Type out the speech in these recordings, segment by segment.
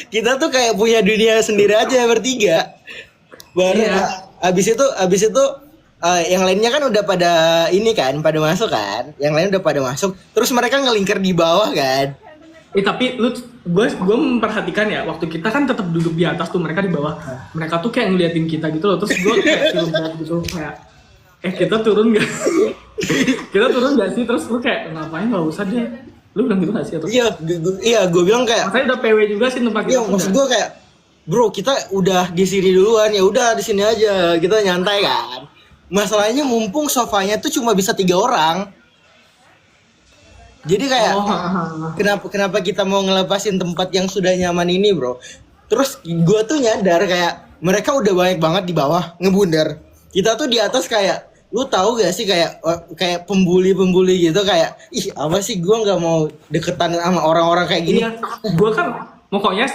Kita tuh kayak punya dunia sendiri aja bertiga. Baru Iya. abis itu yang lainnya kan udah pada ini kan, pada masuk kan. Yang lain udah pada masuk. Terus mereka ngelingkar di bawah kan. Tapi gue memperhatikan ya, waktu kita kan tetap duduk di atas tuh, mereka di bawah. Mereka tuh kayak ngeliatin kita gitu loh. Terus gue kayak film banget gitu kayak, kita turun gak? Kita turun gak sih? Terus lu kayak ngapain, gak usah deh. Lu bilang gitu gak sih? Atau? Iya, gue bilang kayak. Makanya udah PW juga sih tempat kita. Iya, maksud gue kayak, bro kita udah di sini duluan, ya udah di sini aja, kita nyantai kan. Masalahnya mumpung sofanya tuh cuma bisa 3 orang. Jadi kayak kenapa kita mau ngelepasin tempat yang sudah nyaman ini, bro? Terus gue tuh nyadar kayak mereka udah banyak banget di bawah ngebundar. Kita tuh di atas kayak, lu tahu gak sih kayak pembuli gitu, kayak ih apa sih, gue nggak mau deketan sama orang-orang kayak gini. Iya, gue kan pokoknya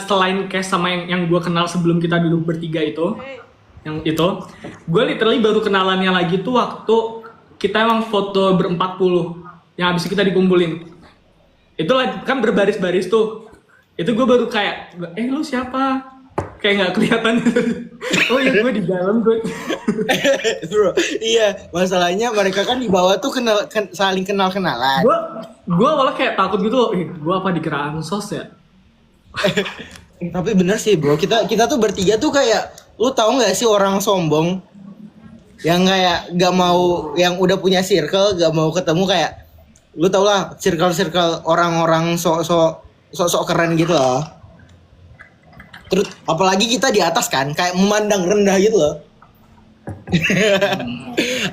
selain Cash sama yang gue kenal sebelum kita duduk bertiga itu, gue literally baru kenalannya lagi tuh waktu kita emang foto ber-40 yang habis itu kita dikumpulin. Itu lagi kan berbaris-baris tuh. Itu gue baru kayak, lu siapa? Kayak nggak kelihatan. Oh ya gue di dalam gue. Bro, iya, masalahnya mereka kan di bawah tuh saling kenal-kenalan. Gue awalnya kayak takut gitu loh. Gue apa dikira ansos ya? Tapi bener sih, bro, kita tuh bertiga tuh kayak, lu tahu nggak sih orang sombong yang kayak gak mau, yang udah punya circle gak mau ketemu, kayak lu tau lah circle orang-orang sok keren gitu loh. Terus apalagi kita di atas kan, kayak memandang rendah gitu loh.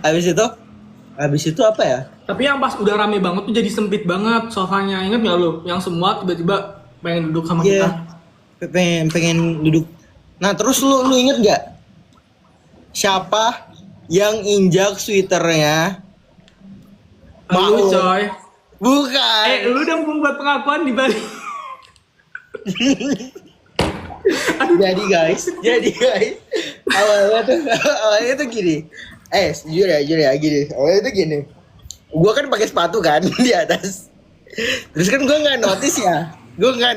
Habis itu apa ya? Tapi yang pas udah rame banget tuh jadi sempit banget sofanya. Ingat nggak lu? Yang semua tiba-tiba pengen duduk sama kita. Pengen duduk. Nah terus lu inget nggak siapa yang injak sweaternya? Lu coy. Bukan. Lu udah membuat pengakuan di Bali. Jadi guys, awalnya tuh gini. Jujur ya gini. Awalnya tuh gini. Gua kan pakai sepatu kan di atas. Terus kan gua nggak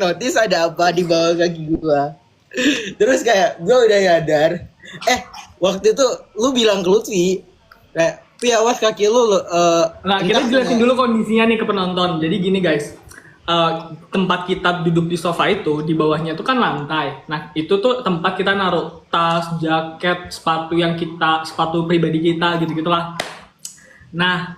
notice ada apa di bawah kaki gua. Terus kayak gua udah nyadar. Waktu itu lu bilang ke Lutfi kayak, "Pi, awas kaki lu." Nah, kita jelasin dulu kondisinya nih ke penonton. Jadi gini guys. Tempat kita duduk di sofa itu di bawahnya tuh kan lantai. Nah itu tuh tempat kita naruh tas, jaket, sepatu pribadi kita gitu-gitulah. Nah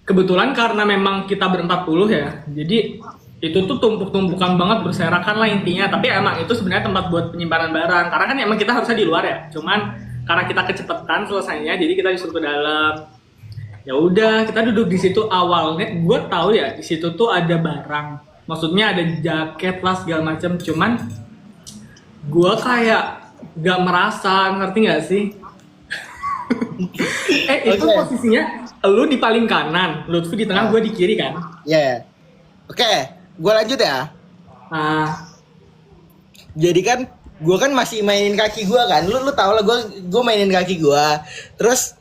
kebetulan karena memang kita ber-40 ya, jadi itu tuh tumpuk-tumpukan banget, berserakan lah intinya. Tapi emang itu sebenarnya tempat buat penyimpanan barang, karena kan emang kita harusnya di luar ya. Cuman karena kita kecepatan selesainya, jadi kita disuruh ke dalam. Ya udah kita duduk di situ. Awalnya gue tahu ya di situ tuh ada barang. Maksudnya ada jaket lah segala macam, cuman gue kayak gak merasa, ngerti gak sih? Itu posisinya lu di paling kanan, Lutfi di tengah, gue di kiri kan? Iya. Oke, gue lanjut ya. Jadi kan gue kan masih mainin kaki gue kan, lu tau lah gue mainin kaki gue. Terus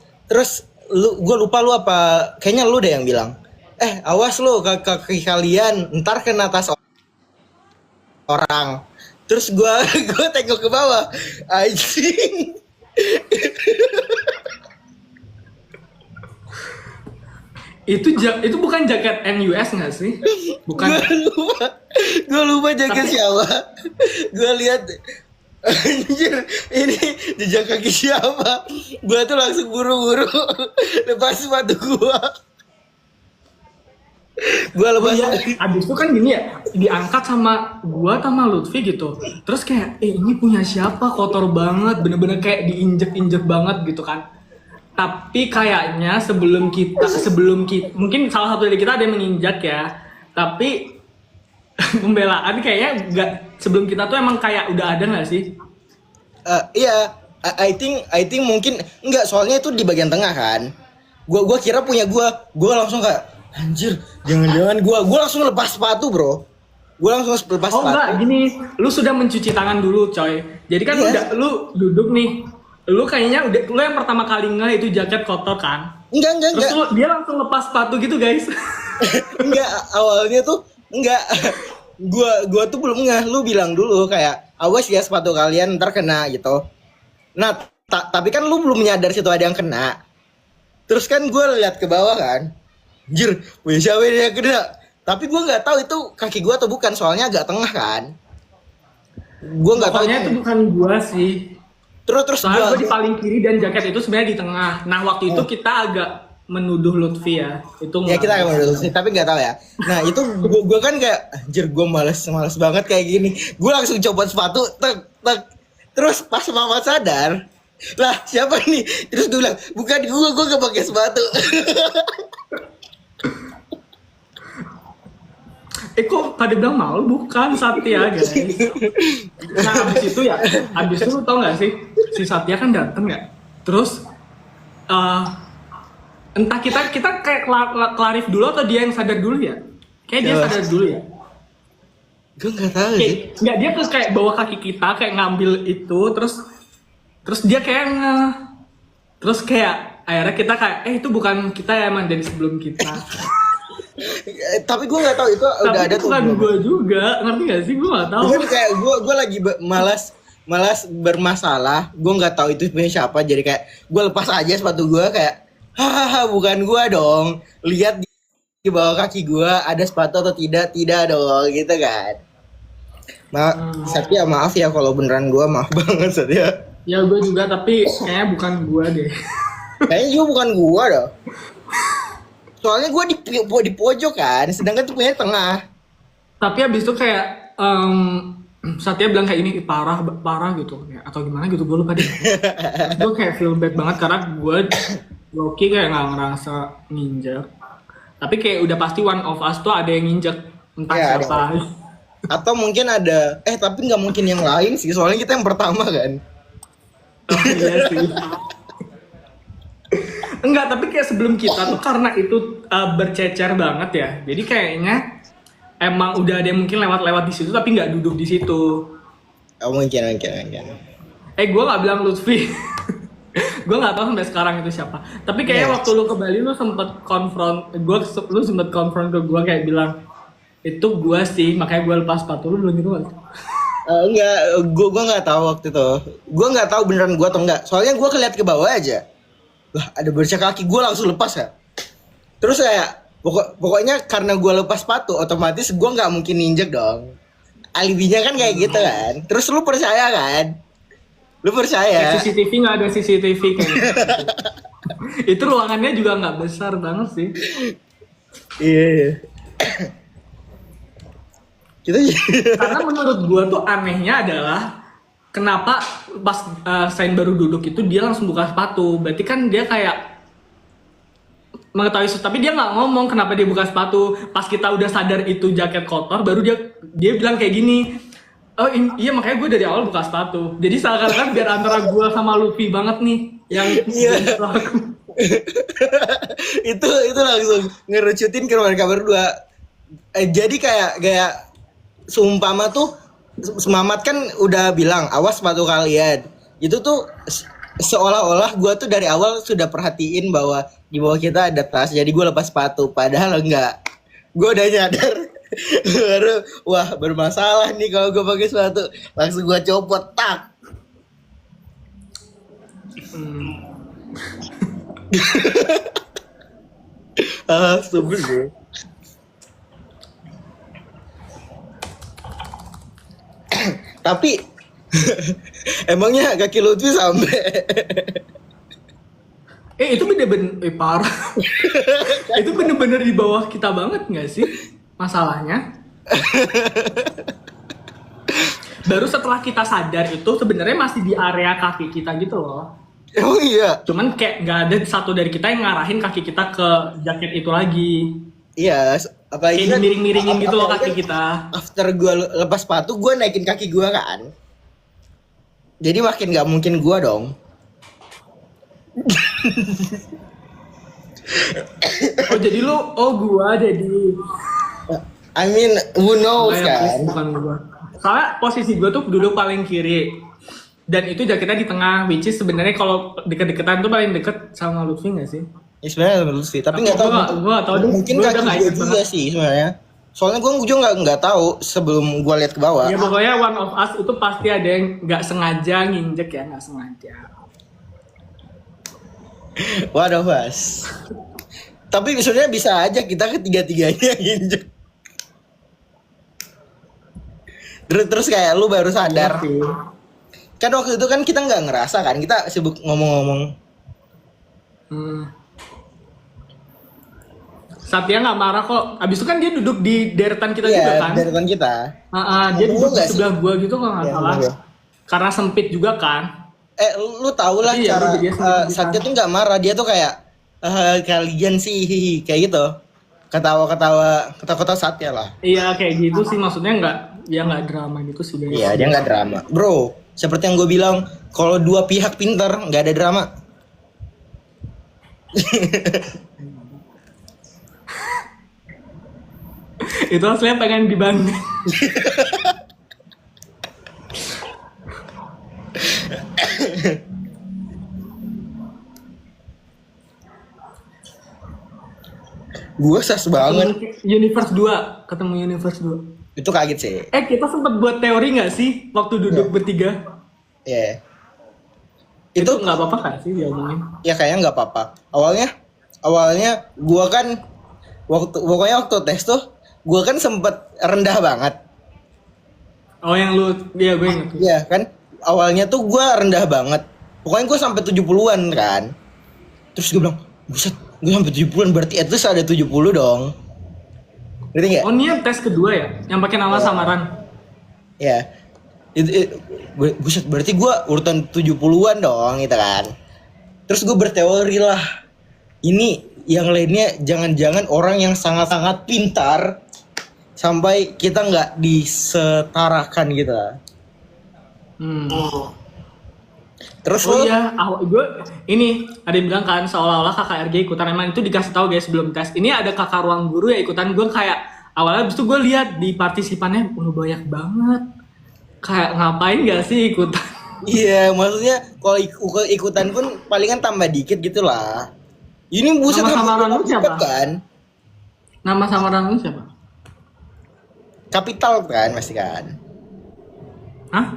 gue lupa lu apa, kayaknya lu deh yang bilang, awas lo kaki kalian ntar kena tas orang. Terus gue tengok ke bawah, anjing. Itu bukan jaket NUS nggak sih? Bukan. Gue lupa jaket siapa. Gue lihat, anjir, ini jejak kaki siapa. Gue tuh langsung buru-buru lepas sepatu gue. Abis itu kan gini ya, diangkat sama gua sama Lutfi gitu. Terus kayak, ini punya siapa, kotor banget, bener-bener kayak diinjek-injek banget gitu kan. Tapi kayaknya sebelum kita mungkin salah satu dari kita ada yang menginjak ya. Tapi pembelaan kayaknya enggak, sebelum kita tuh emang kayak udah ada nggak sih? Iya, I think mungkin enggak, soalnya itu di bagian tengah kan. Gua kira punya gua langsung kayak, anjir, jangan-jangan gue langsung lepas sepatu, bro. Gue langsung lepas sepatu. Oh enggak, gini, lu sudah mencuci tangan dulu, coy. Jadi kan lu duduk nih, lu kayaknya lu yang pertama kali itu jaket kotor kan? Enggak. Terus dia langsung lepas sepatu gitu, guys. Enggak, awalnya tuh enggak. gua tuh belum ngeh, lu bilang dulu kayak awas ya sepatu kalian ntar kena gitu. Nah, tapi kan lu belum nyadar situ ada yang kena. Terus kan gue lihat ke bawah kan, anjir, punya siapa ini yang kena? Tapi gue nggak tahu itu kaki gue atau bukan, soalnya agak tengah kan. Gue nggak tahu. Pokoknya itu bukan gua sih. Terus Soalnya gue di paling kiri dan jaket itu sebenarnya di tengah. Nah waktu itu kita agak menuduh Lutfi ya. Itu ya kita akan dulu sih, tapi nggak tahu ya. Nah itu gue kan kayak anjir, gue males banget kayak gini. Gue langsung copot sepatu, tek. Terus pas mama sadar, lah siapa nih? Terus dia bilang bukan gue gak pakai sepatu. kok pada bilang malu, bukan Satya guys. Nah abis itu lu tau gak sih, si Satya kan dateng ya. Terus entah kita kayak klarif dulu atau dia yang sadar dulu ya. Kayak dia sadar dulu ya. Gue nggak tahu sih. Nggak, dia tuh kayak bawa kaki kita kayak ngambil itu, terus dia kayak terus kayak akhirnya kita kayak itu bukan kita ya, emang dari sebelum kita. Tapi gue nggak tahu itu udah ada tuh. Tapi bukan gue juga, ngerti gak sih? Gue nggak tahu. Mungkin kayak gue lagi malas bermasalah. Gue nggak tahu itu punya siapa. Jadi kayak gue lepas aja sepatu gue kayak, hahaha bukan gue dong. Lihat di bawah kaki gue ada sepatu atau tidak dong, gitu kan. Satya maaf ya kalau beneran gue, maaf banget Satya. Ya gue juga, tapi kayaknya bukan gue deh. Kayaknya juga bukan gue dong. Soalnya gue di pojok kan, sedangkan tuh punya tengah. Tapi abis itu kayak Satya bilang kayak ini parah gitu ya, atau gimana gitu, gue lupa deh. Gue kayak feel bad banget karena gue Loki kayak nggak ngerasa nginjek. Tapi kayak udah pasti one of us tuh ada yang nginjek, entah Ya, siapa. Atau mungkin ada, tapi nggak mungkin yang lain sih, soalnya kita yang pertama kan. Oh, iya sih. Enggak, tapi kayak sebelum kita tuh karena itu bercecer banget ya. Jadi kayaknya emang udah ada yang mungkin lewat-lewat di situ tapi nggak duduk di situ. Oh, mungkin. Gue nggak bilang Lutfi. Gue nggak tahu sampai sekarang itu siapa. Tapi kayaknya waktu lu ke Bali lu sempet lu sempet konfront ke gue kayak bilang itu gue sih, makanya gue lepas sepatu. Lu bilang gitu kan? Enggak, gue nggak tahu waktu itu. Gue nggak tahu beneran gue atau enggak. Soalnya gue keliat ke bawah aja. Lah ada bercak kaki, gue langsung lepas ya. Terus kayak pokoknya karena gue lepas sepatu, otomatis gue nggak mungkin ninjek dong. Alibinya kan kayak gitu kan. Terus lu percaya kan? Lu percaya? CCTV nggak ada CCTV kayaknya. Itu ruangannya juga nggak besar banget sih. Iya. Kita Karena menurut gua tuh anehnya adalah kenapa pas Sain baru duduk itu dia langsung buka sepatu. Berarti kan dia kayak mengetahui, tapi dia nggak ngomong kenapa dia buka sepatu. Pas kita udah sadar itu jaket kotor, baru dia bilang kayak gini. Oh iya, makanya gue dari awal buka sepatu. Jadi seakan-akan biar antara gue sama Luffy banget nih yang itu langsung ngerucutin ke mereka berdua. Jadi kayak seumpama tuh Semamat kan udah bilang awas sepatu kalian. Itu tuh seolah-olah gue tuh dari awal sudah perhatiin bahwa di bawah kita ada tas. Jadi gue lepas sepatu. Padahal enggak. Gue udah nyadar. Baru wah bermasalah nih kalau gue pakai sepatu. Langsung gue copot tak. Stupid gue. Tapi emangnya kaki Lutfi sampai itu bener-bener parah. Itu bener-bener di bawah kita banget nggak sih masalahnya? Baru setelah kita sadar itu sebenarnya masih di area kaki kita gitu loh. Oh iya. Cuman kayak nggak ada satu dari kita yang ngarahin kaki kita ke jaket itu lagi. Iya, apalagi kayak miring-miringin gitu loh kaki kita. After gue lepas sepatu, gue naikin kaki gue kan. Jadi makin nggak mungkin gue dong. Oh jadi gua jadi. I mean, who knows kan? Bukan gua. Soalnya posisi gua tuh duduk paling kiri. Dan itu jaketnya di tengah, which is sebenarnya kalau deket-deketan tuh paling deket sama Lutfi nggak sih? Ya sebenarnya Lutfi, tapi nggak tahu. Gua nggak tahu. Mungkin kaki gue juga sih sebenarnya. Soalnya gue juga nggak tahu sebelum gue lihat ke bawah. Ya pokoknya One of Us itu pasti ada yang nggak sengaja nginjek ya, nggak sengaja. Waduh Mas. Tapi sebenarnya bisa aja kita ketiga-tiganya nginjek. Terus kayak lu baru sadar. Oke. Kan waktu itu kan kita nggak ngerasa kan, kita sibuk ngomong-ngomong. Hmm. Satya nggak marah kok. Abis itu kan dia duduk di deretan kita juga Iya, kan. deretan kita. Dia Ngomong duduk di nggak sih? sebelah gua gitu kalau nggak Iya, salah. ngomong. Karena sempit juga kan. Lu tau lah Iya, cara dia sendiri Satya tuh nggak marah, dia tuh kayak kalian sih hihi, kayak gitu. Ketawa Satya lah. Iya kayak gitu sih, maksudnya nggak drama gitu sih guys. Iya, dia nggak drama. Bro, seperti yang gue bilang, kalau dua pihak pintar nggak ada drama. Itu aslinya pengen dibanding. Gue sas banget. Ketemu Universe 2. Itu kaget sih. Kita sempat buat teori nggak sih waktu duduk bertiga? Iya. Itu nggak apa-apa kan sih diomongin? Ya kayaknya nggak apa-apa. Awalnya gue kan waktu tes tuh gue kan sempet rendah banget. Oh yang lu, iya gue inget. Iya kan. Awalnya tuh gue rendah banget. Pokoknya gue sampai 70-an kan. Terus gue bilang, buset, gue sampai 70-an berarti at least ada 70 dong. Ngerti nggak? Oh ini yang tes kedua ya? Yang pakai nama samaran? Ya. Buset, berarti gue urutan 70-an dong gitu kan. Terus gue berteori lah. Ini yang lainnya jangan-jangan orang yang sangat-sangat pintar sampai kita nggak disetarakan gitu. Terus Oh lo iya, gue ini ada yang bilang kan seolah-olah KKRG ikutan, emang itu dikasih tahu guys sebelum tes. Ini ada kakak ruang guru ya ikutan, gue kayak awalnya abis itu gue lihat di partisipannya udah banyak banget. Kayak ngapain gak sih ikutan? iya, maksudnya kalau ikutan pun palingan tambah dikit gitu lah. Ini buset Nama samaran lu hampir siapa? kan? Nama samaran lu siapa? Kapital kan pasti kan? Hah?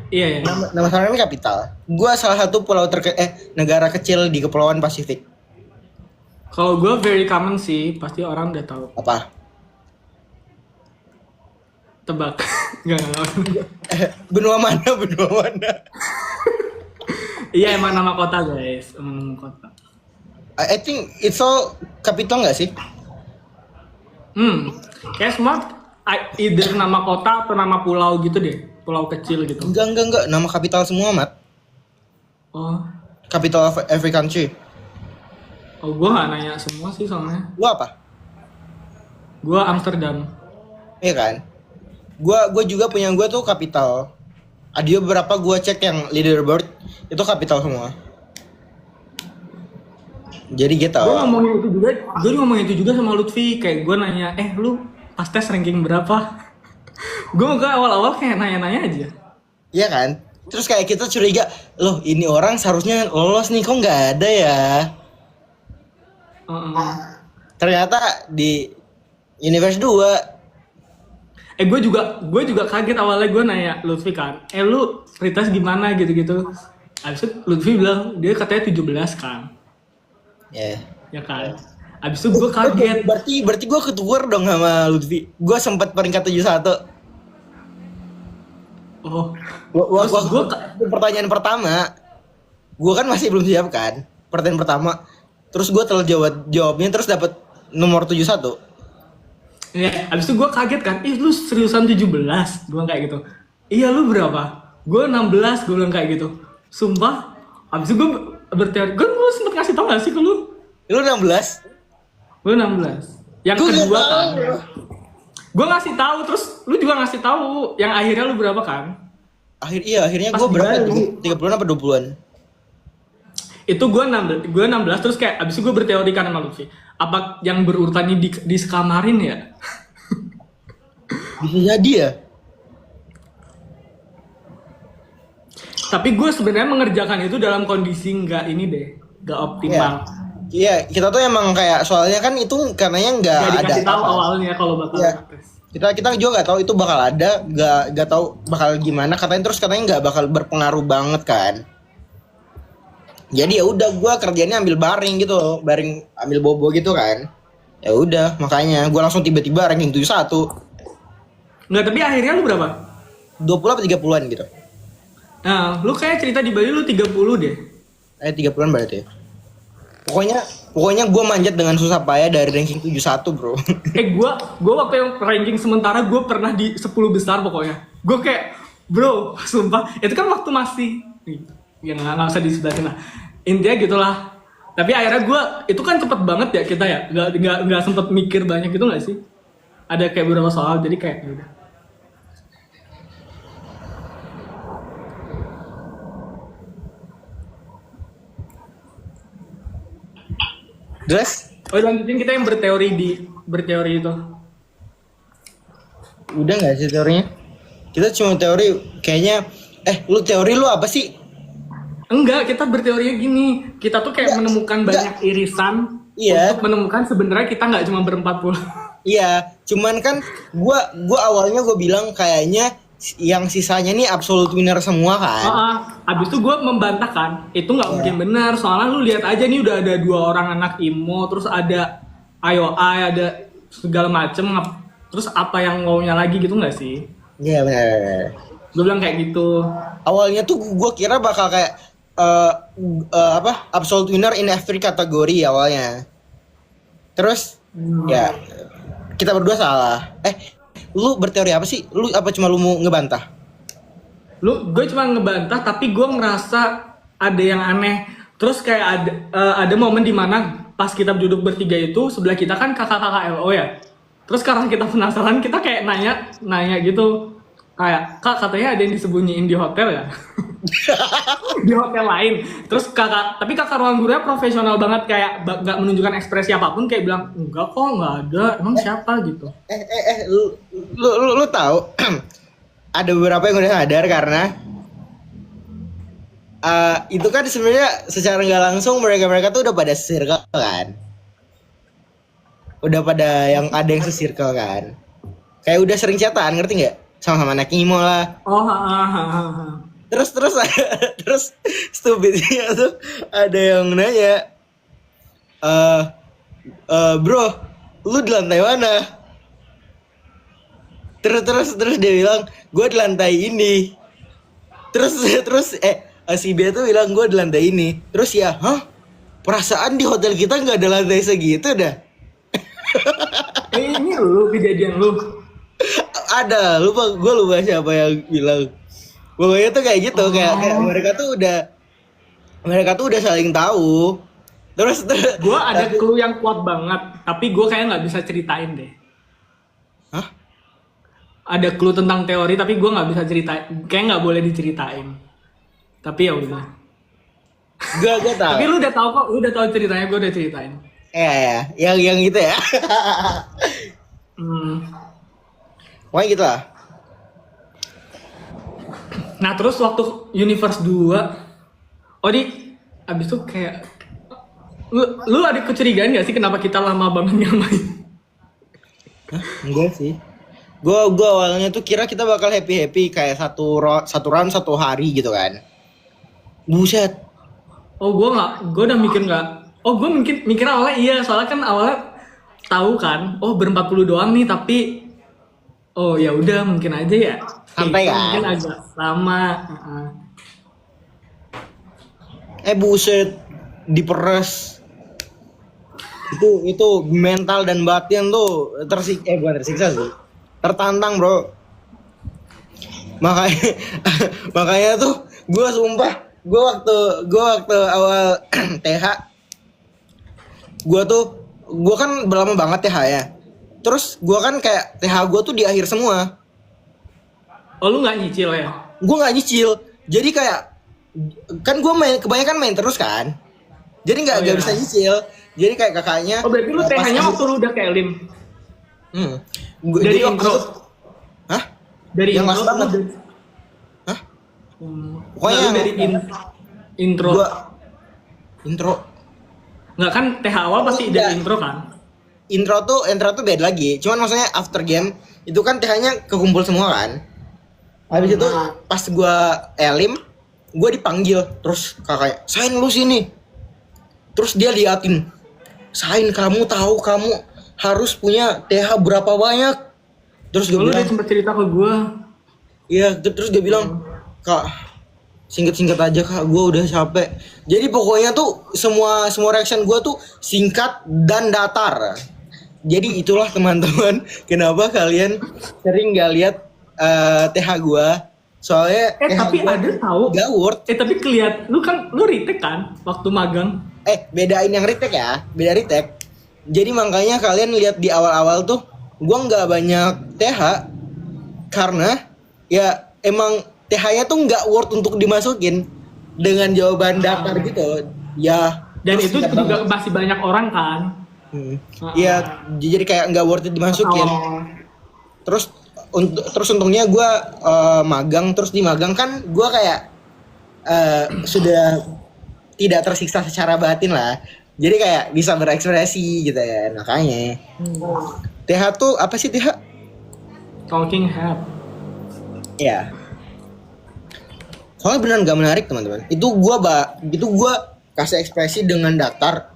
Iya ya. Nama samarannya Kapital. Gua salah satu negara kecil di Kepulauan Pasifik. Kalau gue very common sih, pasti orang udah tahu. Apa? Tebak. Enggak. Benua mana? Benua mana? Iya emang nama kota guys, emang nama kota. I think it's all Kapital nggak sih? Kayak semua either nama kota atau nama pulau gitu deh, pulau kecil gitu. Enggak. Nama Kapital semua, Mat. Oh, Capital of every country. gue nggak nanya semua sih soalnya. Lu apa? Gue Amsterdam. Iya kan? Gua juga punya gua tuh Kapital. Ada beberapa gua cek yang leaderboard itu Kapital semua. Jadi gitu. Gue ngomongin itu juga sama Lutfi, kayak gue nanya, lu pas tes ranking berapa? Gue awal-awal kayak nanya-nanya aja. Iya kan? Terus kayak kita curiga, loh ini orang seharusnya lolos nih, kok nggak ada ya? Ternyata di Universe 2. Gue juga kaget awalnya, gue nanya Lutfi kan, lu retest gimana gitu-gitu. Abis itu Lutfi bilang dia katanya 17 kan. Ya kan. Abis itu gue kaget. Berarti gue ketuker dong sama Lutfi. Gue sempat peringkat 71. Oh. Pertanyaan pertama, gue kan masih belum siap kan. Pertanyaan pertama, terus gue telah jawabnya terus dapat nomor 71. Ya, abis itu gue kaget kan, lu seriusan 17? Gue kayak gitu. Iya lu berapa? Gue 16, gue bilang kayak gitu. Sumpah, abis itu gue berteori, gue sempet ngasih tau gak sih ke lu? Lu 16? Gue 16. Yang Gua kedua nggak kan. tahu. Gue ngasih tahu, terus lu juga ngasih tahu. Yang akhirnya lu berapa kan? Akhirnya Pas gue berapa? dibalik. 30-an apa 20-an? Itu gue 16 terus kayak abis itu gue berteori kan sama Lutfi. Apa yang berurutannya di sekamarin ya? Bisa jadi ya? Tapi gue sebenarnya mengerjakan itu dalam kondisi nggak ini deh, nggak optimal. Iya, kita tuh emang kayak soalnya kan itu karenanya nggak Gak ada. dikasih tahu awalnya kalau bakal Iya. tes. Kita juga nggak tahu itu bakal ada, nggak tahu bakal gimana. Katanya nggak bakal berpengaruh banget kan. Jadi ya udah gue kerjanya ambil baring gitu loh, baring ambil bobo gitu kan. Ya udah, makanya gue langsung tiba-tiba ranking 71. Enggak, tapi akhirnya lu berapa? 20 apa 30-an gitu. Nah, lu kayak cerita di Bali lu 30 deh. 30-an berarti ya. Pokoknya gue manjat dengan susah payah dari ranking 71 bro. Gua waktu yang ranking sementara gue pernah di 10 besar pokoknya. Gue kayak, bro, sumpah, itu kan waktu masih, ya nggak usah di sebelah sana. Intinya gitulah. Tapi akhirnya gue, itu kan cepet banget ya kita ya, nggak sempet mikir banyak gitu nggak sih? Ada kayak beberapa soal, jadi kayak ya udah. Terus Oh, lanjutin kita yang berteori itu. udah nggak sih teorinya? Kita cuma teori kayaknya. Lu teori lu apa sih? Enggak, kita berteorinya gini. Kita tuh kayak Enggak, menemukan enggak. banyak irisan Iya. untuk menemukan sebenarnya kita nggak cuma berempat puluh. Iya, cuman kan gua awalnya gue bilang kayaknya yang sisanya nih absolute winner semua kan. Abis itu gue membantahkan, itu nggak mungkin benar. Soalnya lu lihat aja nih udah ada 2 orang anak IMO, terus ada IOI, ada segala macem. Terus apa yang maunya lagi gitu nggak sih? Iya benar. Gue bilang kayak gitu. Awalnya tuh gue kira bakal kayak apa absolute winner in every kategori awalnya. Terus ya kita berdua salah. Lu berteori apa sih? Lu apa cuma lu mau ngebantah? Gue cuma ngebantah, tapi gue ngerasa ada yang aneh. Terus kayak ada momen dimana pas kita duduk bertiga itu sebelah kita kan kakak-kakak LO ya. Terus karena kita penasaran, kita kayak nanya gitu. Kayak, Kak, katanya ada yang disembunyiin di hotel ya? Di hotel lain. Terus tapi kakak ruang gurunya profesional banget, kayak gak menunjukkan ekspresi apapun, kayak bilang, enggak kok, nggak ada, emang siapa gitu. Lu tahu ada beberapa yang udah sadar karena itu kan sebenarnya secara nggak langsung mereka tuh udah pada circle kan. Udah pada yang ada yang se-circle kan. Kayak udah sering chatan, ngerti nggak? Sama-sama anak IMO lah. Terus terus stupidnya tuh ada yang nanya, bro, lu di lantai mana? Terus dia bilang, gue di lantai ini. Terus si B tuh bilang gue di lantai ini. Terus ya, perasaan di hotel kita nggak ada lantai segitu dah. Ini lu kejadian lu. Ada, gue lupa siapa yang bilang. Pokoknya tuh kayak gitu, kayak mereka tuh udah saling tahu. Terus Gue ada clue yang kuat banget, tapi gue kayak nggak bisa ceritain deh. Hah? Ada clue tentang teori, tapi gue nggak bisa ceritain. Kayak nggak boleh diceritain. Tapi ya udah. Gue tahu. Tapi lu udah tahu kok, lu udah tahu ceritanya, gue udah ceritain. Yang gitu ya. Pokoknya gitu lah. Nah terus waktu Universe 2, abis itu kayak lu ada kecurigaan gak sih kenapa kita lama banget yang main? Enggak sih. Gue awalnya tuh kira kita bakal happy kayak satu round 1 hari gitu kan. Buset. Gue udah mikir nggak. Gue mikir awalnya iya, soalnya kan awalnya tahu kan, berempat puluh doang nih, tapi ya udah mungkin aja ya. Santai kan? Mungkin agak lama. Buset, diperes. Itu mental dan batin tuh bukan tersiksa sih. Tertantang, bro. Makanya tuh gue sumpah, gue waktu awal TH, gue kan berlama banget TH ya. Terus gue kan kayak TH gue tuh di akhir semua. Lu nggak nyicil ya? Gue nggak nyicil, jadi kayak kan gue kebanyakan main terus kan, jadi nggak bisa nyicil. Jadi kayak kakaknya. Berarti lu TH-nya waktu lu udah kayak Lim? Dari intro? Hah? Dari yang intro? last banget. Hah? Pokoknya dari intro. Intro. Nggak kan TH awal pasti Enggak. dari intro kan? Intro tuh beda lagi. Cuman maksudnya after game itu kan TH-nya kekumpul semua kan. Habis itu pas gua elim, gua dipanggil terus kakaknya, "Sain lu sini." Terus dia liatin, "Sain, kamu tahu kamu harus punya TH berapa banyak?" Terus gue Lu udah bilang, sempet cerita ke gua. "Iya." Terus dia bilang, "Kak, singkat-singkat aja kak, gue udah capek." Jadi pokoknya tuh semua reaction gue tuh singkat dan datar. Jadi itulah teman-teman kenapa kalian sering gak lihat TH gue. Soalnya TH Tapi gua ada tahu. gak worth. Tapi lu retake kan waktu magang. Bedain yang retake ya, beda retake. Jadi makanya kalian lihat di awal-awal tuh gue nggak banyak TH karena ya emang TH-nya tuh nggak worth untuk dimasukin dengan jawaban datar gitu. Ya. Dan terus itu singkat juga banget. masih banyak orang kan. Iya, jadi kayak nggak worth it dimasukin. Terus untungnya gue magang, terus di magang kan gue kayak sudah tidak tersiksa secara batin lah. Jadi kayak bisa berekspresi gitu ya, makanya. TH tuh apa sih TH? Talking head. Ya. Soalnya beneran gak menarik teman-teman. Itu gua kasih ekspresi dengan datar.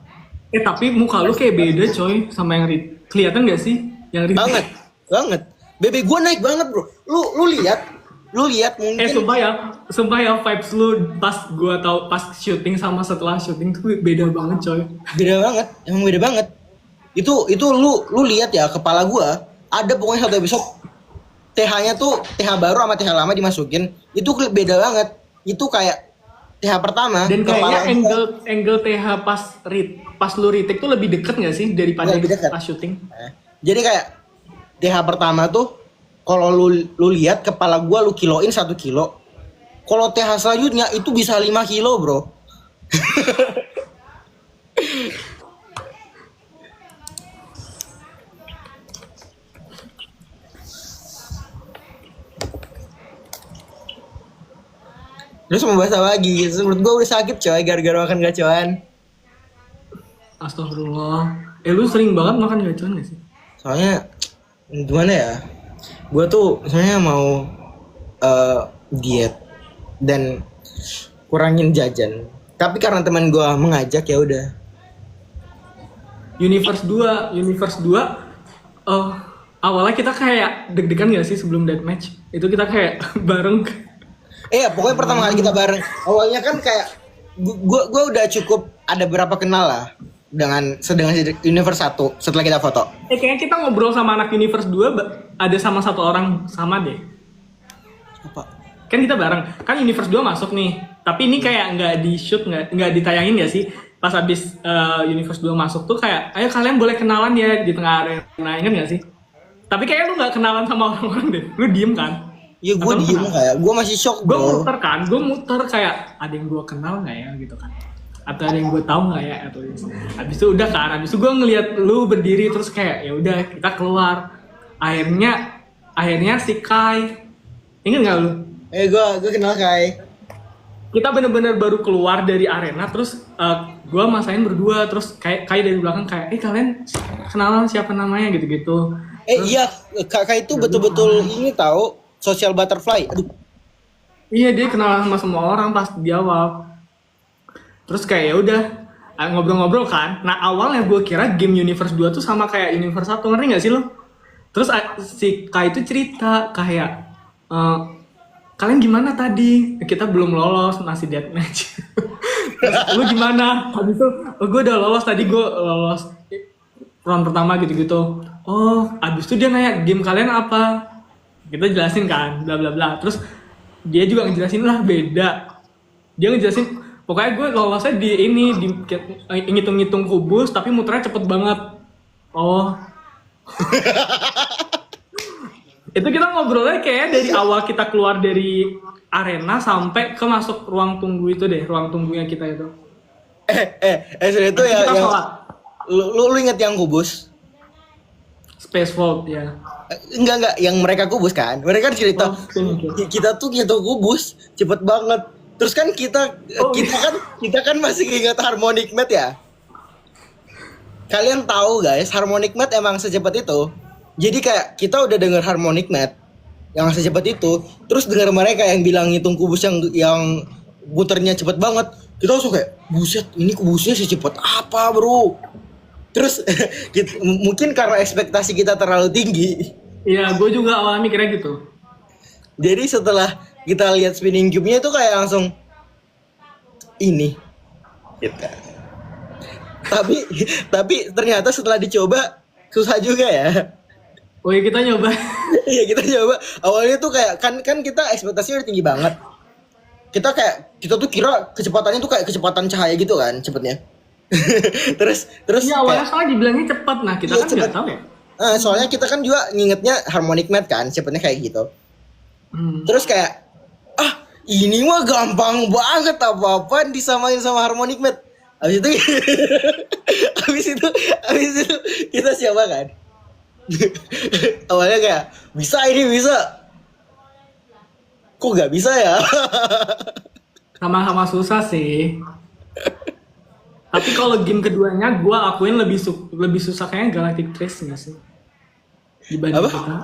Tapi muka lu kayak beda coy sama yang kelihatan gak sih? Yang retake. Banget. BB gua naik banget bro. Lu lihat mungkin. Sumpah ya vibes lu pas gua tahu pas syuting sama setelah syuting tuh beda banget coy. Beda banget, emang beda banget. Itu lu lihat ya kepala gua ada pokoknya satu episode TH-nya tuh TH baru sama TH lama dimasukin itu beda banget. Itu kayak TH pertama. Dan kayaknya gua, angle TH pas lu retake tuh lebih deket gak sih daripada lebih deket. pas syuting? Jadi kayak TH pertama tuh kalau lu lihat kepala gua lu kiloin 1 kilo. Kalau TH selanjutnya itu bisa 5 kilo, bro. Terus mau bahas apa lagi? Menurut gua udah sakit coy gara-gara makan gacoan. Astagfirullah. Lu sering banget makan gacoan gak sih? Soalnya gimana ya? Gua tuh sebenarnya mau diet dan kurangin jajan. Tapi karena teman gua mengajak ya udah. Universe 2 awalnya kita kayak deg-degan gak sih sebelum deathmatch? Itu kita kayak bareng. Pokoknya pertama kali kita bareng. Awalnya kan kayak gua udah cukup ada berapa kenal lah dengan Universe 1 setelah kita foto. Kayaknya kita ngobrol sama anak Universe 2 ada sama satu orang sama deh. Apa? Kan kita bareng. Kan Universe 2 masuk nih. Tapi ini kayak nggak di shoot, nggak ditayangin gak sih? Pas habis Universe 2 masuk tuh kayak, ayo kalian boleh kenalan ya di tengah arena, ingat gak sih? Tapi kayaknya lu nggak kenalan sama orang-orang deh. Lu diem kan? Ya gue Atau lu diem kenal? kayak, gue masih shock Gue bro. muter kayak ada yang gue kenal nggak ya gitu kan, atau ada yang gue tahu nggak ya, atau habis itu udah kan, habis itu gue ngeliat lu berdiri terus kayak ya udah kita keluar, akhirnya si Kai, inget nggak lu? Gue kenal Kai. Kita bener-bener baru keluar dari arena terus gue masain berdua terus Kai dari belakang kayak kalian kenalan siapa namanya gitu-gitu. Iya, Kai itu betul-betul ini tahu social butterfly. Aduh. Iya, dia kenalan sama semua orang pas di awal. Terus kayak ya udah ngobrol-ngobrol kan. Nah, awalnya gue kira game Universe 2 tuh sama kayak Universe 1, ngerti gak sih lo? Terus si Kai itu cerita kayak kalian gimana tadi? Kita belum lolos, masih deathmatch. Terus lu gimana? Habis itu gue udah lolos tadi, gue lolos round pertama gitu-gitu. Oh, abis itu dia nanya game kalian apa? Kita jelasin kan, bla bla bla. Terus dia juga ngejelasin lah beda. Dia ngejelasin, pokoknya gue lolosnya di ngitung-ngitung kubus, tapi muternya cepet banget. Oh. Itu kita ngobrolnya kayak dari awal kita keluar dari arena sampai ke masuk ruang tunggu itu deh, ruang tunggunya kita itu. Sudah itu ya Kita yang sholat. lu inget yang kubus? Space Vault ya. Enggak, yang mereka kubus kan. Mereka kan cerita kita tuh kubus cepet banget. Terus kan kita kan masih ingat Harmonic Mat ya. kalian tahu guys, Harmonic Mat emang secepat itu. Jadi kayak kita udah denger Harmonic Mat yang secepat itu, terus dengar mereka yang bilang ngitung kubus yang puternya cepet banget. Kita langsung kayak, buset, ini kubusnya secepat apa, bro? Terus mungkin karena ekspektasi kita terlalu tinggi. Iya, gue juga awalnya mikirnya gitu. Jadi setelah kita lihat spinning cube-nya itu kayak langsung ini gitu. Tapi ternyata setelah dicoba susah juga ya. Oh iya, kita nyoba. Iya, kita coba. Awalnya tuh kayak kan kita ekspektasinya udah tinggi banget. Kita tuh kira kecepatannya tuh kayak kecepatan cahaya gitu kan, cepetnya. terus Iya, awalnya kayak, soalnya dibilangnya cepat. Nah, kita iya, kan nggak cepet. tahu ya. Soalnya kita kan juga ngingetnya Harmonic Mat kan, cepetnya kayak gitu. Terus kayak ini mah gampang banget, apa-apaan disamain sama Harmonic Mat. Habis itu habis itu kita siapa kan? Awalnya kayak bisa. Kok nggak bisa ya? Sama-sama susah sih. Tapi kalau game keduanya gue akuin lebih susah kayaknya Galactic Trace nggak sih? Dibanding Apa? kita.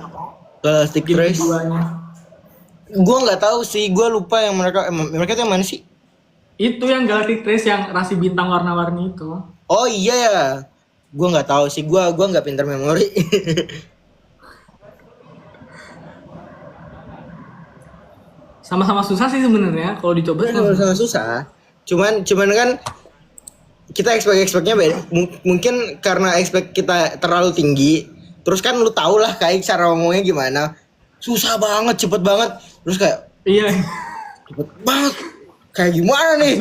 Galactic Game Trace. keduanya. Gue nggak tahu sih, gue lupa yang mereka itu yang mana sih? Itu yang Galactic Trace yang rasi bintang warna-warni itu. Oh iya ya, gue nggak tahu sih, gue nggak pintar memori. Sama-sama susah sih sebenarnya kalau dicoba. Sama susah. Cuman kan kita expectnya beda. Mungkin karena expect kita terlalu tinggi. Terus kan lu tau lah kayak cara ngomongnya gimana. Susah banget, cepet banget. Terus kayak Iya. cepet banget. Kayak gimana nih?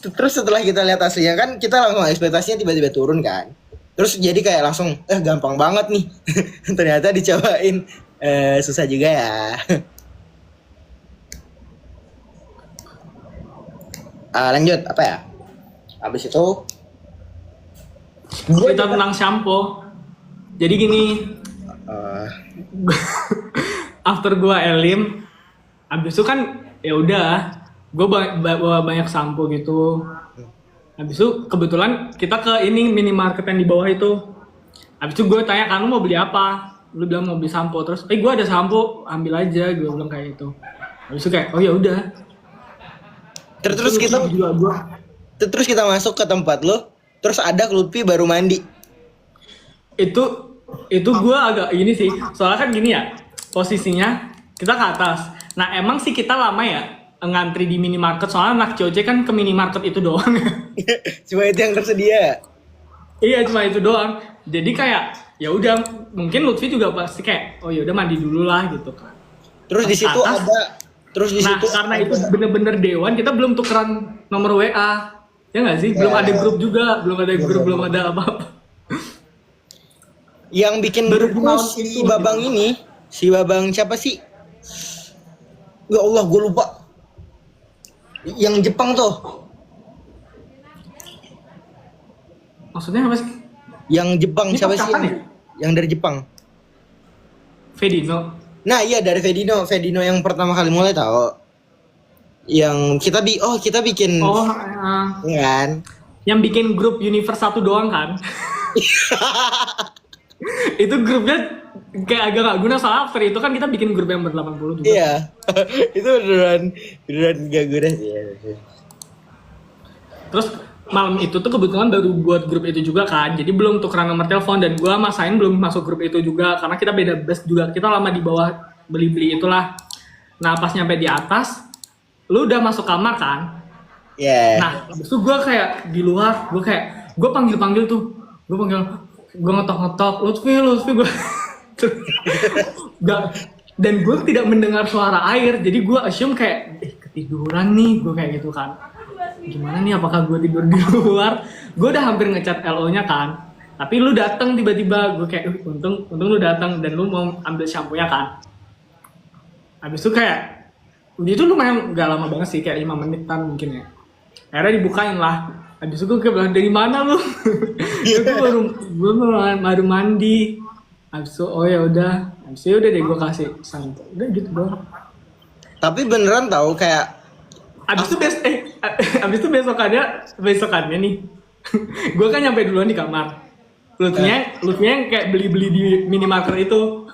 Terus setelah kita lihat aslinya kan kita langsung ekspektasinya tiba-tiba turun kan. Terus jadi kayak langsung gampang banget nih. Ternyata dicobain susah juga ya. Lanjut apa ya? Habis itu Cerita tentang shampoo. Jadi gini, after gua elim, abis itu kan ya udah, gua bawa banyak sampo gitu. Abis itu kebetulan kita ke ini minimarket yang di bawah itu. Abis itu gue tanya kan, lu mau beli apa? Lu bilang mau beli sampo, terus gue ada sampo, ambil aja, gue bilang kayak gitu. Abis itu kayak, oh ya udah. Terus kita masuk ke tempat lo, terus ada Lutfi baru mandi. Itu gue agak ini sih, soalnya kan gini ya, posisinya kita ke atas. Nah emang sih kita lama ya ngantri di minimarket, soalnya anak COC kan ke minimarket itu doang. Cuma itu yang tersedia. Iya, cuma itu doang. Jadi kayak ya udah, mungkin Lutfi juga pasti kayak oh ya udah mandi dulu lah gitu kan. Terus di situ ada karena itu bener-bener dewan, kita belum tukeran nomor WA. Ya nggak sih? Belum ada grup juga, belum ada apa-apa. Yang bikin Baru grup si Babang ini, si Babang siapa sih? Ya Allah, gue lupa. Yang Jepang tuh. Maksudnya apa sih? Yang Jepang Ini siapa sih? kapan ya? Yang dari Jepang. Fedino. Nah iya dari Fedino yang pertama kali mulai tahu. Yang kita bikin. Oh, Kan? yang bikin grup Universe 1 doang kan? Itu grupnya kayak agak gak guna, soalnya after itu kan kita bikin grup yang ber-80 juga. Iya. Itu beneran gak guna sih. Terus malam itu tuh kebetulan baru buat grup itu juga kan, jadi belum tukeran nomor telepon, dan gua sama Sain belum masuk grup itu juga karena kita beda bus juga, kita lama di bawah beli itulah. Nah pas nyampe di atas, lu udah masuk kamar kan? Iya. Yeah. Nah habis itu gua kayak di luar, gua panggil tuh, gua ngetok Lutfi gua dan gue tidak mendengar suara air, jadi gue assume kayak ketiduran nih, gue kayak gitu kan. Gimana nih, apakah gue tidur di luar? Gue udah hampir ngecat LO-nya kan, tapi lu datang tiba-tiba, gue kayak untung lu datang dan lu mau ambil shampoo-nya kan. Habis itu kayak itu lumayan gak lama banget sih, kayak 5 menitan mungkin ya. Akhirnya dibukain lah. Habis itu gue kayak bilang, dari mana lu? Gue baru mandi. Habis itu oh ya udah, habis itu udah deh gue kasih sampo, udah gitu doang. Tapi beneran tahu kayak Abis itu besokannya nih Gue kan nyampe duluan di kamar. Lutfinya yang kayak beli-beli di minimarket itu.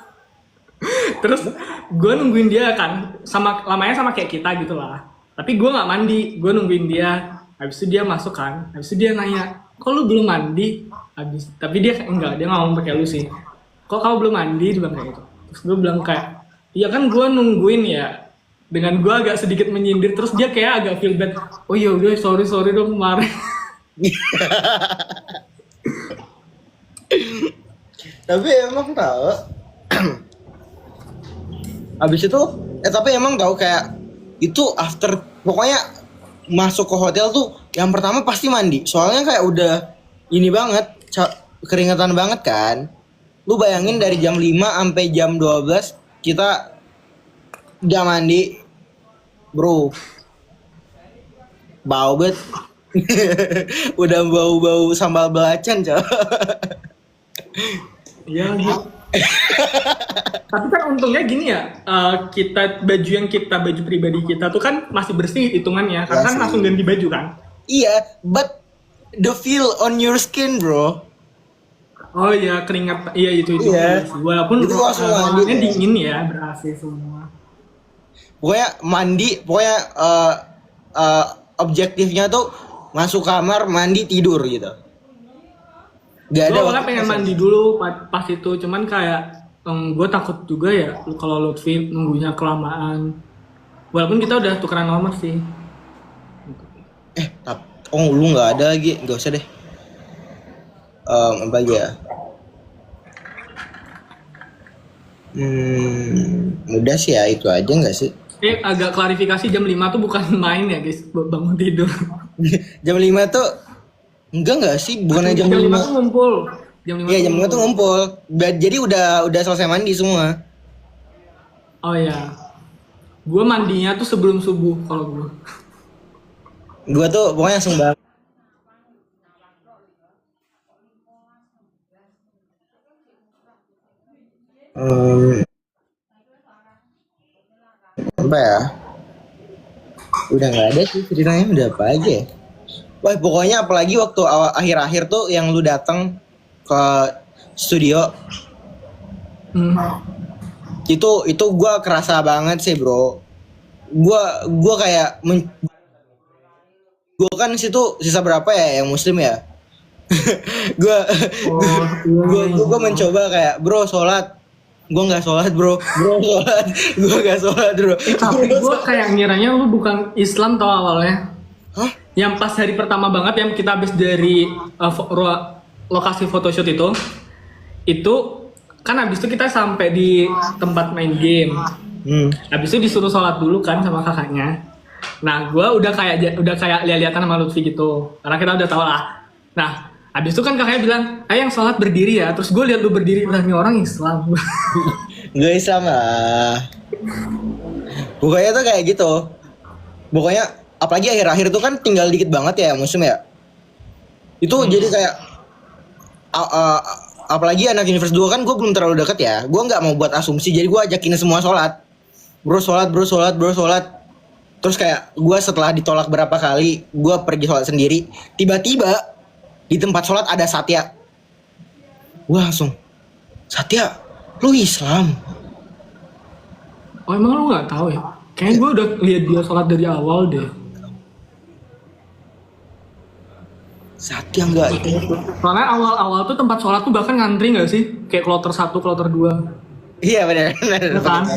Terus gue nungguin dia kan, lamanya sama kayak kita gitu lah. Tapi gue nggak mandi, gue nungguin dia. Habis itu dia masuk kan, habis itu dia nanya, kok lu belum mandi? Tapi dia enggak, dia nggak ngomong pakai lu sih. Kok kamu belum mandi? Dia bilang kayak gitu. Terus gue bilang kayak, iya kan gue nungguin ya. Dengan gue agak sedikit menyindir, terus dia kayak agak feel bad. Oh iya udah, sorry dong kemarin. Tapi emang tahu. Habis itu, tapi emang tahu kayak itu after pokoknya masuk ke hotel tuh yang pertama pasti mandi. Soalnya kayak udah ini banget, keringetan banget kan. Lu bayangin dari jam 5 sampai jam 12 kita gak mandi. Bro. Bau banget. Udah bau-bau sambal belacan, coy. Iya gitu. Tapi kan untungnya gini ya, baju pribadi kita tuh kan masih bersih hitungannya, karena kan langsung ganti baju kan. Iya, but the feel on your skin, bro. Oh iya, keringat, iya itu. Iya. Walaupun Itu langsung mandi, ruangannya dingin ya, ber-AC semua. Pokoknya mandi, objektifnya tuh masuk kamar, mandi, tidur gitu. Gak ada. Gue awalnya pengen mandi dulu pas itu, cuman kayak gue takut juga ya kalau Lutfi nunggunya kelamaan. Walaupun kita udah tukeran nomor sih. Lu nggak ada lagi, nggak usah deh. Apa aja? Mudah sih ya, itu aja nggak sih? Agak klarifikasi, jam 5 tuh bukan main ya guys, bangun tidur. Jam 5 tuh enggak sih, bukan jam 5 tuh ngumpul. Iya, jam 5 tuh ngumpul. Jadi udah selesai mandi semua. Oh ya. Gue mandinya tuh sebelum subuh kalau gue. Gue tuh pokoknya langsung banget. Apa ya? Udah nggak ada sih ceritanya, udah apa aja ya? Wah, pokoknya apalagi waktu akhir-akhir tuh yang lu datang ke studio. Itu gue kerasa banget sih, bro. Gue kayak gue kan situ sisa berapa ya yang muslim ya. gue mencoba kayak, bro sholat. Gue nggak sholat, bro sholat. Gue nggak sholat, bro. Tapi gue kayak ngiranya lu bukan Islam tau awalnya. Hah? Yang pas hari pertama banget yang kita habis dari lokasi photoshoot itu kan habis itu kita sampai di tempat main game. Habis itu disuruh sholat dulu kan sama kakaknya. Nah, gue udah kayak lihat-lihatan sama Lutfi gitu, karena kita udah tahu lah. Nah, habis itu kan kakaknya bilang, ayo yang sholat berdiri ya. Terus gue lihat lu berdiri, ini orang Islam. Gue Islam lah. Pokoknya tuh kayak gitu. Pokoknya apalagi akhir-akhir tuh kan tinggal dikit banget ya musim ya. Itu jadi kayak apalagi anak Universe 2 kan gue belum terlalu deket ya. Gue nggak mau buat asumsi, jadi gue ajakin semua sholat. Bro sholat. Terus kayak gue setelah ditolak berapa kali, gue pergi sholat sendiri. Tiba-tiba di tempat sholat ada Satya. Gue langsung, Satya, lu Islam? Oh emang lu nggak tahu ya? Kayaknya gue udah lihat dia sholat dari awal deh. Satya nggak itu. Soalnya awal-awal tuh tempat sholat tuh bahkan ngantri nggak sih? Kayak kloter 1, kloter 2. Iya benar. Kan?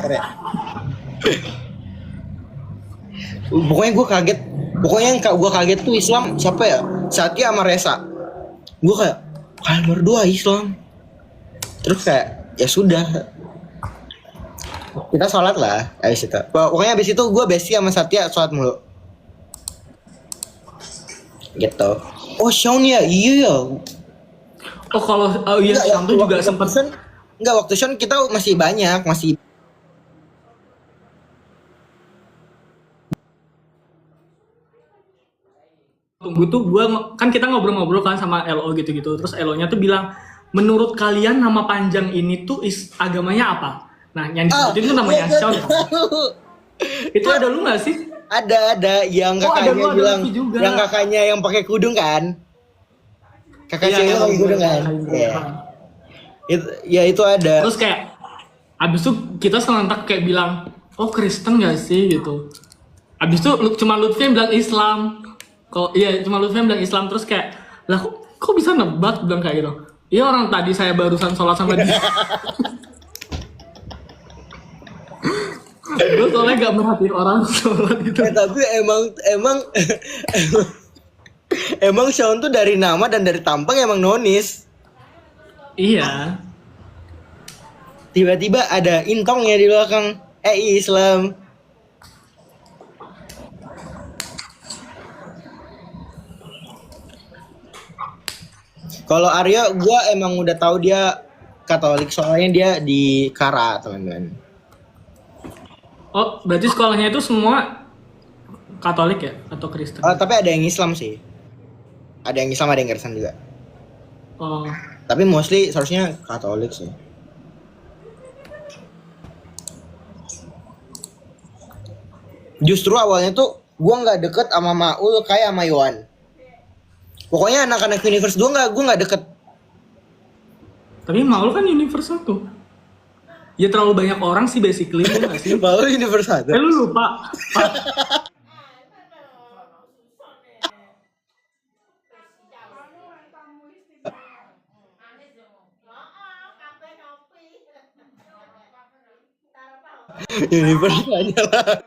Pokoknya gue kaget. Pokoknya yang gue kaget tuh Islam siapa ya? Satya sama Reza. Gue kayak kalian berdua Islam. Terus kayak ya sudah. Kita sholat lah abis itu. Pokoknya abis itu gue besti sama Satya sholat mulu. Gitu. Oh Sean ya, iya. Oh kalau iya Sean tuh juga sempet. Enggak, waktu Sean kita masih banyak, masih. Tunggu tuh kan kita ngobrol-ngobrol kan sama LO gitu-gitu. Terus LO-nya tuh bilang, menurut kalian nama panjang ini tuh agamanya apa? Nah yang disebutin tuh namanya Sean. Itu ada lu nggak sih? Ada yang kakaknya bilang, yang kakaknya yang pakai kudung kan? kakak Iya, cewek kakak lagi gue. gudang kan. Iya. Itu ada. Terus kayak abis itu kita serentak kayak bilang, oh Kristen gak sih gitu. Abis itu cuma Lutfi yang bilang Islam. Cuma Lutfi yang bilang Islam. Terus kayak, lah kok bisa nebak bilang kayak gitu. Iya orang tadi saya barusan sholat sama dia. Gue soalnya gak merhatiin orang sholat gitu. Tapi emang emang Sean tuh dari nama dan dari tampang emang nonis. Iya. Tiba-tiba ada intongnya di belakang. Islam. Kalau Aryo, gue emang udah tahu dia Katolik soalnya dia di Kara, teman-teman. Oh, berarti sekolahnya itu semua Katolik ya? Atau Kristen? Tapi ada yang Islam sih. Ada yang Islam, ada yang Kristen juga. Oh, Tapi mostly seharusnya Katolik sih. Justru awalnya tuh gue nggak deket sama Maul kayak sama Yohan. Pokoknya anak-anak universe gue nggak deket. tapi Maul kan universal tuh. Ya terlalu banyak orang sih basically, ya nggak sih? Maul universe ada. Lu lupa. Pak. Universe aja lah.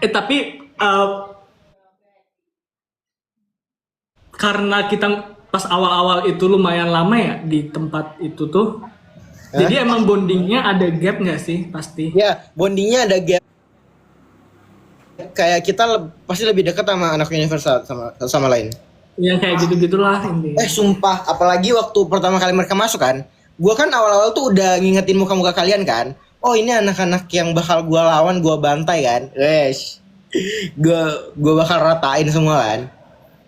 Tapi karena kita pas awal-awal itu lumayan lama ya di tempat itu tuh. Jadi emang bondingnya ada gap nggak sih pasti? Ya, bondingnya ada gap. Kayak kita pasti lebih dekat sama anak universal sama lain. Yang kayak gitu-gitulah intinya. Sumpah, apalagi waktu pertama kali mereka masuk kan, gua kan awal-awal tuh udah ngingetin muka-muka kalian kan. Oh ini anak-anak yang bakal gua lawan, gua bantai kan. Gua bakal ratain semua kan.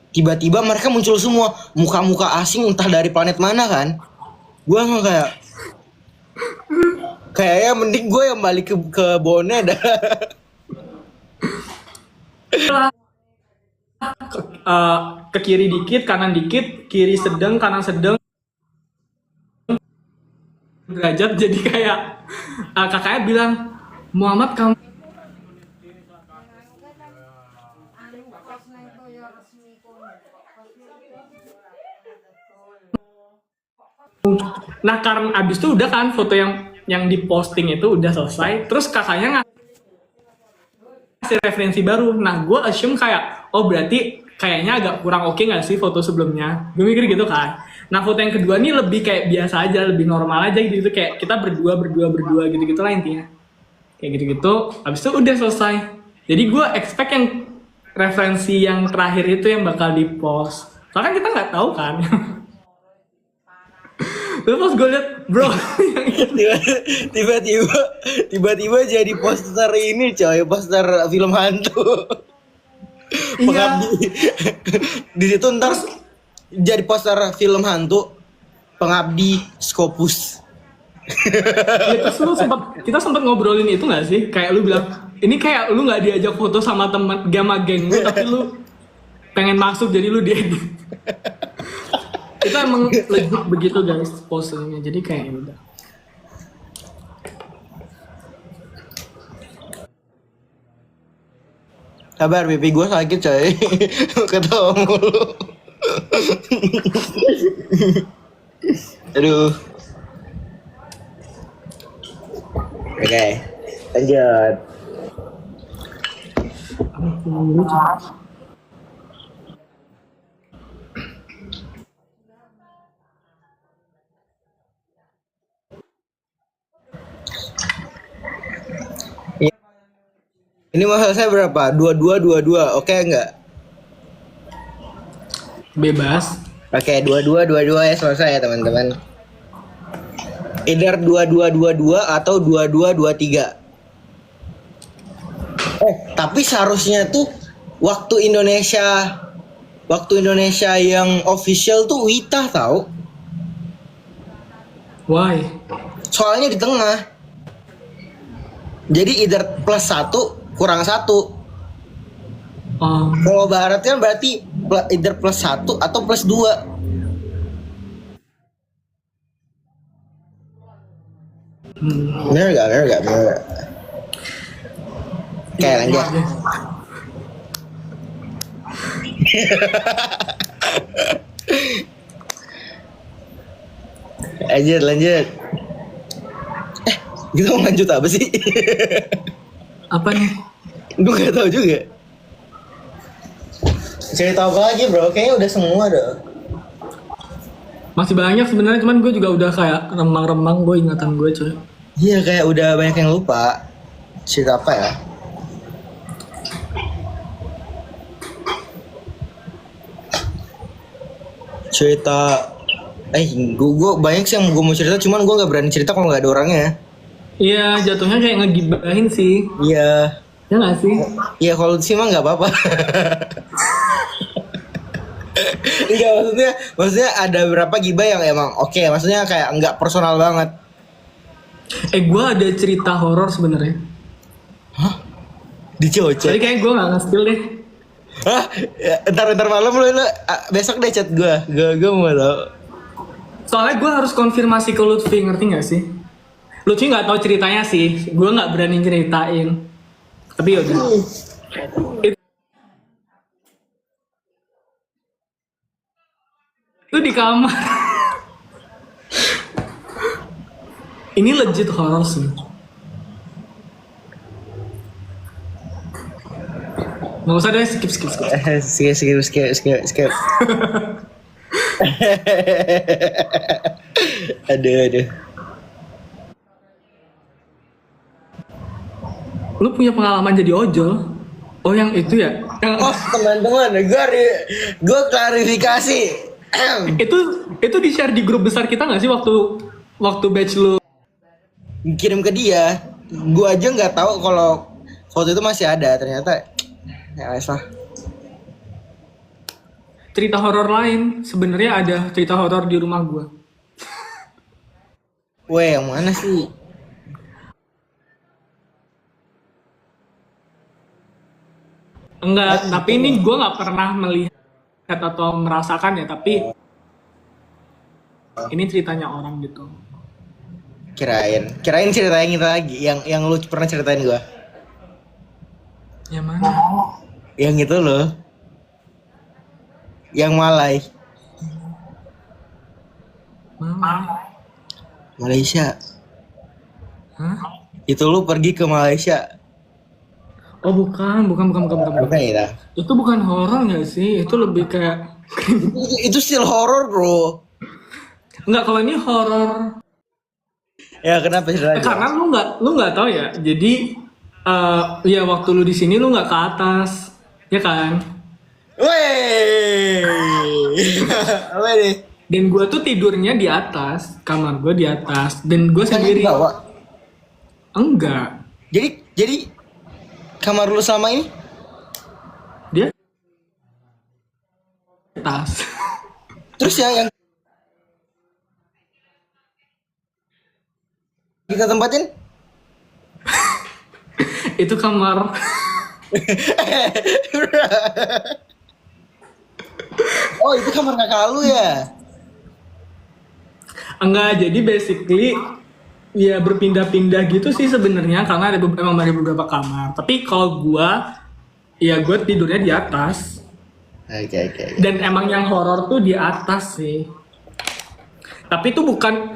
Tiba-tiba mereka muncul semua, muka-muka asing entah dari planet mana kan. Gua nggak kayaknya mending gue yang balik ke Bone dah. Ke kiri dikit, kanan dikit, kiri sedang, kanan sedang, derajat. Jadi kayak kakaknya bilang, Muhammad kamu nah karena abis itu udah kan foto yang diposting itu udah selesai, terus kakaknya ngasih referensi baru. Nah gue assume kayak, oh berarti kayaknya agak kurang oke nggak sih foto sebelumnya, gue mikir gitu kan. Nah foto yang kedua nih lebih kayak biasa aja, lebih normal aja gitu, kayak kita berdua gitu lah intinya, kayak gitu abis itu udah selesai. Jadi gue expect yang referensi yang terakhir itu yang bakal di post, soalnya kan kita nggak tahu kan. Terus pas gue liat, bro, tiba-tiba jadi poster ini coy, poster film hantu. Pengabdi. Di situ ntar jadi poster film hantu Pengabdi Scopus. Ya, terus kita sempat ngobrolin itu nggak sih? Kayak lu bilang, ini kayak lu nggak diajak foto sama teman sama geng lu, tapi lu pengen masuk jadi lu diedit. Kita emang legit begitu guys posenya, jadi kayak ya udah. Sabar, pipi gue sakit coy. Ketawa mulu. Aduh. Oke, lanjut. Ini masalah saya berapa? 22, oke enggak? Bebas. Oke, 22 ya selesai ya teman-teman. Either 22 atau 22 23. Tapi seharusnya tuh waktu Indonesia yang official tuh Wita tahu. Why? Soalnya di tengah. Jadi either +1 kurang 1. Kalau barat kan berarti either plus 1 atau plus 2. Bener gak? Kayak lanjut. Lanjut. Kita mau lanjut apa sih? Apa nih? Gue gak tahu juga. Cerita apa lagi bro? Kayaknya udah semua dah. Masih banyak sebenarnya, cuman gue juga udah kayak remang-remang gue ingatan gue coy. Iya kayak udah banyak yang lupa. Cerita apa ya? Cerita gue banyak sih yang gue mau cerita, cuman gue nggak berani cerita kalau nggak ada orangnya. Iya, jatuhnya kayak ngegibahin sih. Iya. Ya nggak sih? Iya kalau sih mah nggak apa-apa. Iya maksudnya ada beberapa gibah yang emang oke, maksudnya kayak nggak personal banget. Gue ada cerita horor sebenarnya. Hah? Dicocok. Jadi kayak gue nggak nge-spill deh. Hah? Ya, ntar malam lu besok deh chat gue mau tau. Soalnya gue harus konfirmasi ke Lutfi, ngerti gak sih? Lutfi nggak tahu ceritanya sih, gue nggak berani ceritain. Tapi yaudah. Itu di kamar. Ini legit horor sih. Nggak usah deh, skip. Skip. Aduh. Lu punya pengalaman jadi ojol? Oh yang itu ya? Oh teman-teman, gue klarifikasi. Itu di share di grup besar kita nggak sih waktu batch lu? Kirim ke dia. Gue aja nggak tahu kalau foto itu masih ada. Ternyata ya lah. Cerita horor lain, sebenarnya ada cerita horor di rumah gue. Weh, yang mana sih? Enggak, tapi ini gue nggak pernah melihat atau merasakan ya, tapi ini ceritanya orang gitu. Kirain cerita yang itu lagi, yang lu pernah ceritain gue. Yang mana? Yang itu loh. Yang Malai. Malaysia. Hah? Itu lu pergi ke Malaysia. Oh bukan. Bukan ya? Itu bukan horor nggak sih? Itu lebih kayak Itu still horror bro. Enggak, kalau ini horor. Ya kenapa ceritanya? Karena lu nggak tahu ya. Jadi ya waktu lu di sini lu nggak ke atas, ya kan? Wey. Apa nih? Dan gue tuh tidurnya di atas, kamar gue di atas, dan gue sendiri. Bawa. Enggak. Jadi kamar lu selama ini? Dia atas. Terus yang kita tempatin? Itu kamar. Oh itu kamar kakak lu ya? Enggak, jadi basically ya berpindah-pindah gitu sih sebenarnya karena emang ada beberapa kamar. Tapi kalau gua tidurnya di atas. Oke. Dan emang yang horor tuh di atas sih. Tapi itu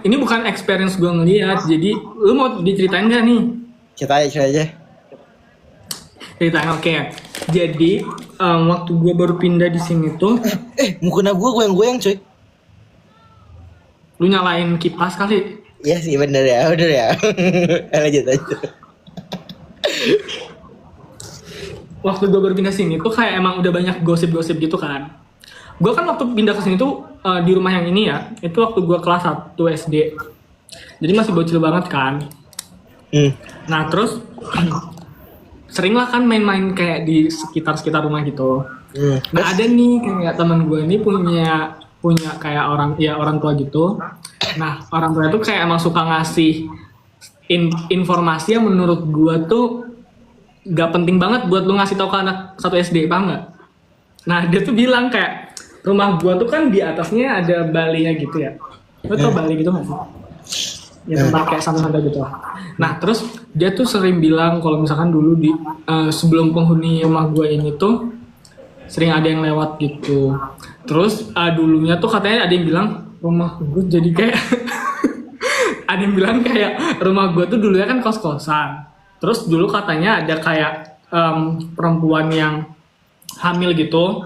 ini bukan experience gua ngeliat. Jadi lu mau diceritain gak nih? Cerita aja. Ceritain, oke. Jadi waktu gua baru pindah di sini tuh, mukena gue goyang-goyang coy. lu nyalain kipas kali. Iya sih bener ya. Lanjut. Waktu gue baru pindah sini tuh kayak emang udah banyak gosip-gosip gitu kan. Gue kan waktu pindah ke sini tuh di rumah yang ini ya, itu waktu gue kelas 1 SD. Jadi masih bocil banget kan. Nah terus sering lah kan main-main kayak di sekitar rumah gitu. Nah ada nih kayak teman gue ini punya kayak orang tua gitu. Nah orang tua itu kayak emang suka ngasih informasi yang menurut gue tuh gak penting banget buat lu ngasih tahu ke anak 1 SD, paham nggak? Nah dia tuh bilang kayak rumah gua tuh kan di atasnya ada balinya gitu ya. Lo tau bali gitu nggak sih? Ya tempat kayak santai-santai gitu lah. Nah terus dia tuh sering bilang kalau misalkan dulu di sebelum penghuni rumah gua ini tuh sering ada yang lewat gitu. Terus dulunya tuh katanya ada yang bilang rumah gua jadi kayak ada yang bilang kayak rumah gua tuh dulunya kan kos-kosan. Terus dulu katanya ada kayak perempuan yang hamil gitu,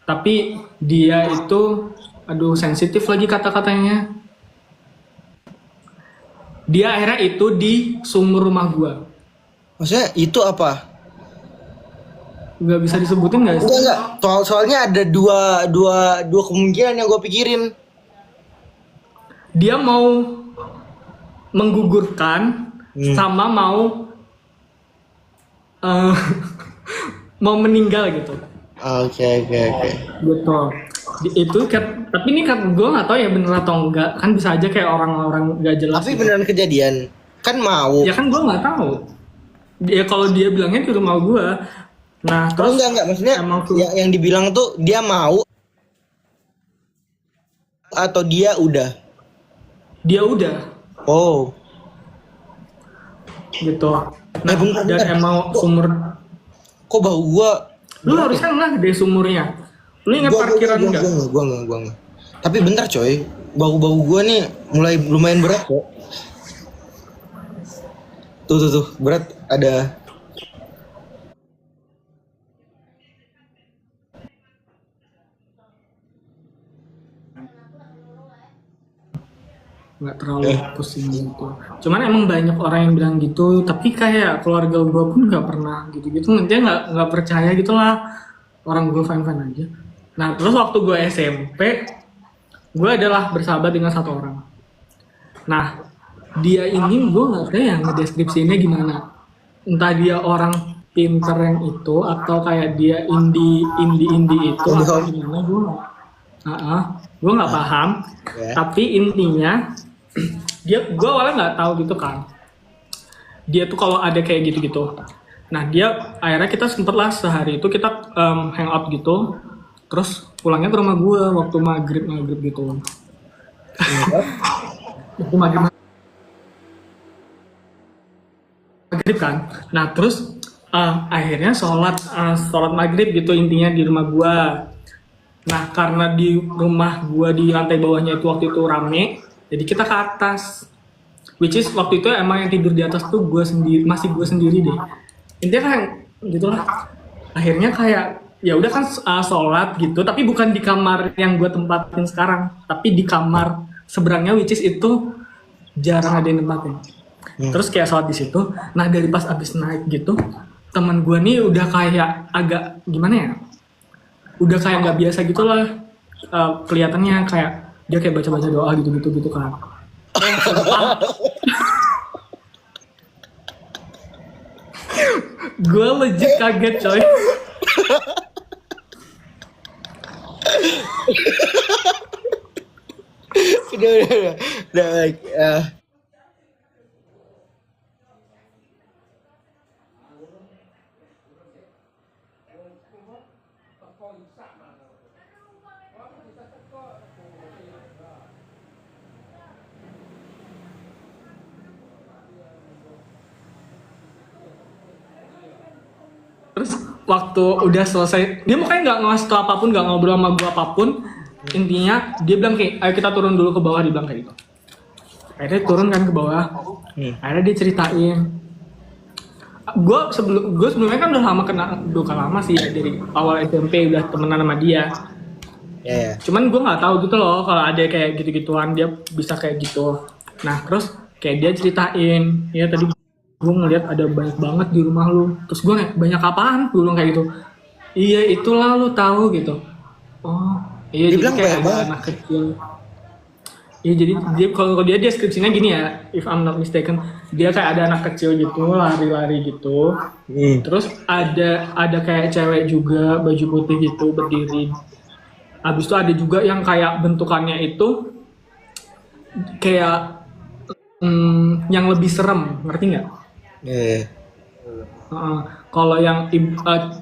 tapi dia itu, aduh sensitif lagi kata-katanya. Dia akhirnya itu di sumur rumah gua. Maksudnya itu apa? Nggak bisa disebutin nggak sih? Enggak. Soalnya ada dua kemungkinan yang gue pikirin. Dia mau menggugurkan sama mau mau meninggal gitu. Oke. Betul. Itu tapi ini kan gue nggak tahu ya bener atau enggak, kan bisa aja kayak orang-orang nggak jelas. Tapi gitu. beneran kejadian. Kan mau. Ya kan gue nggak tahu. Dia kalau dia bilangnya di rumah gue. Nah terus Enggak. Maksudnya emang tuh yang dibilang tuh dia mau atau dia udah. dia udah Oh. gitu. Nah bentar. dan emang sumur. Kok bau gua? Lu harusnya nggak deh sumurnya. Lu ingat parkiran nggak? Gua enggak. Tapi bentar coy. Bau-bau gua nih mulai lumayan berat kok. Tuh. Berat ada. Nggak terlalu pusing gitu. Cuman emang banyak orang yang bilang gitu, tapi kayak keluarga gue pun nggak pernah gitu-gitu. Dia nggak percaya gitulah. Orang gue fine-fine aja. Nah terus waktu gue SMP, gue adalah bersahabat dengan satu orang. Nah dia ini gue nggak tahu yang ngedeskripsinya gimana. Entah dia orang pinter yang itu atau kayak dia indie itu atau gimana gue nggak paham. Tapi intinya gue awalnya nggak tahu gitu kan, dia tuh kalau ada kayak gitu. Nah dia akhirnya kita sempet lah sehari itu kita hangout gitu, terus pulangnya ke rumah gue waktu maghrib gitu. Waktu maghrib kan. Nah terus akhirnya sholat maghrib gitu intinya di rumah gue. Nah karena di rumah gue di lantai bawahnya itu waktu itu rame, jadi kita ke atas. Which is waktu itu emang yang tidur di atas tuh gue sendiri deh. Intinya kan gitulah. Akhirnya kayak ya udah kan sholat gitu, tapi bukan di kamar yang gue tempatin sekarang, tapi di kamar seberangnya, which is itu jarang ada yang tempatin. Terus kayak sholat di situ. Nah dari pas abis naik gitu, teman gue nih udah kayak agak gimana ya? Udah kayak nggak biasa gitu lah, kelihatannya kayak dia kayak baca doa gitu kan. Gue legit kaget coy. Udah baik. Terus waktu udah selesai, dia mukanya nggak ngasih tau apapun, nggak ngobrol sama gue apapun. Intinya dia bilang kayak, ayo kita turun dulu ke bawah, dia bilang kayak gitu. Akhirnya turun kan ke bawah. Akhirnya dia ceritain. Gue sebelumnya kan udah lama sih ya, dari awal SMP udah temenan sama dia. Yeah. Cuman gue nggak tahu gitu loh kalau ada kayak gitu-gituan dia bisa kayak gitu. Nah terus kayak dia ceritain, ya tadi gue ngeliat ada banyak banget di rumah lu. Terus gue nanya, banyak apaan? Gue bilang kayak gitu. Iya itulah lu tahu gitu. Oh iya, dia jadi kayak ada anak kecil. Iya jadi dia kalau dia deskripsinya gini ya, if I'm not mistaken, dia kayak ada anak kecil gitu lari-lari gitu. Terus ada kayak cewek juga baju putih gitu berdiri. Abis itu ada juga yang kayak bentukannya itu kayak yang lebih serem, ngerti nggak? Yeah. Kalau yang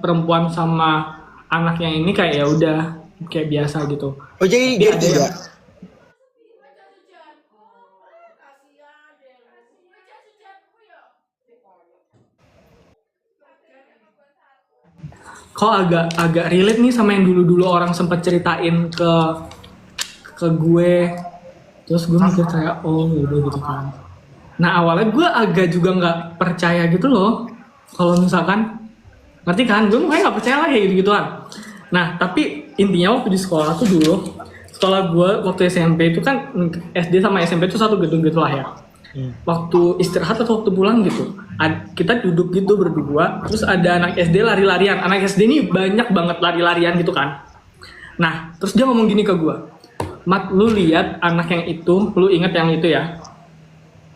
perempuan sama anak yang ini kayak ya udah kayak biasa gitu. Oh jadi Tapi dia ada juga. yang kok agak relate nih sama yang dulu-dulu orang sempat ceritain ke gue. Terus gue mikir kayak oh yaudah gitu kan. Nah awalnya gue agak juga nggak percaya gitu loh. Kalau misalkan ngerti kan, gue kayak nggak percaya lah kayak gitu-gituan. Nah tapi intinya waktu di sekolah tuh dulu, sekolah gue waktu SMP itu kan SD sama SMP itu satu gedung gitu lah ya. Waktu istirahat atau waktu pulang gitu, kita duduk gitu berdua, terus ada anak SD lari-larian. Anak SD ini banyak banget lari-larian gitu kan. Nah terus dia ngomong gini ke gue, Mat, lu lihat anak yang itu, lu inget yang itu ya,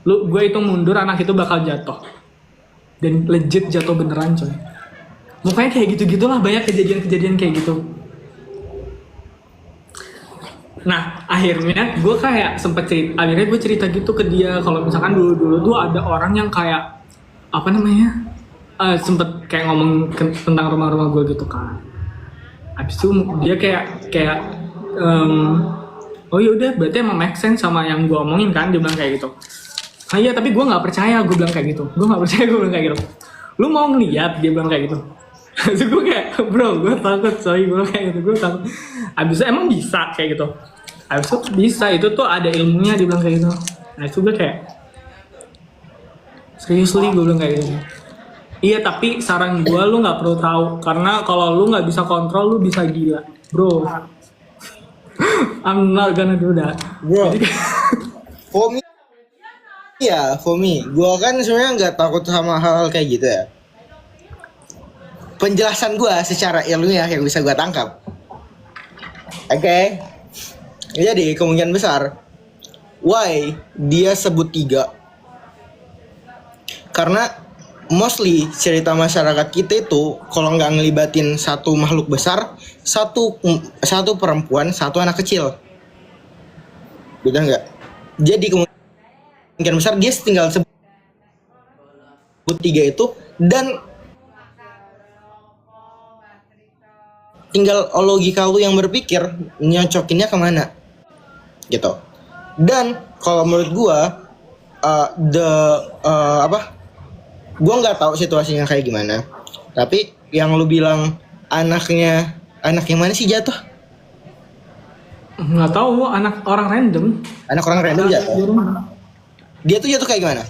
gue itu mundur, anak itu bakal jatuh. Dan legit jatuh beneran coy. Mukanya kayak gitu-gitulah, banyak kejadian-kejadian kayak gitu. Nah akhirnya gue kayak sempet cerita, akhirnya gue cerita gitu ke dia kalau misalkan dulu-dulu tuh ada orang yang kayak apa namanya, sempet kayak ngomong tentang rumah-rumah gue gitu kan. Abis itu dia kayak oh yaudah berarti emang make sense sama yang gue omongin kan, dia bilang kayak gitu. Ah iya tapi gue nggak percaya, gue bilang kayak gitu. Gue nggak percaya, gue bilang kayak gitu. Lu mau ngeliat, dia bilang kayak gitu. Terus gue kayak bro gue takut coy, gue kayak gitu, gue takut. Abis itu emang bisa kayak gitu. Abis itu bisa, itu tuh ada ilmunya, dia bilang kayak gitu. Nah itu gue kayak seriously, gue bilang kayak gitu. Iya tapi saran gue lu nggak perlu tahu, karena kalau lu nggak bisa kontrol lu bisa gila bro. I'm not gonna do that Bro, jadi, for me, ya for me, gue kan sebenarnya nggak takut sama hal-hal kayak gitu ya. Penjelasan gue secara ilmiah yang bisa gue tangkap. Oke. Jadi kemungkinan besar why dia sebut 3. Karena mostly cerita masyarakat kita itu kalau nggak ngelibatin satu makhluk besar, satu perempuan, satu anak kecil. Betul nggak? Jadi kemungkinan besar dia tinggal sebut 3 itu, dan tinggal logika lu yang berpikir nyocokinnya kemana gitu. Dan kalau menurut gua gua nggak tahu situasinya kayak gimana, tapi yang lu bilang anak yang mana sih jatuh? nggak tahu, anak orang random. Anak orang random jatuh. Di rumah. Dia tuh jatuh kayak gimana?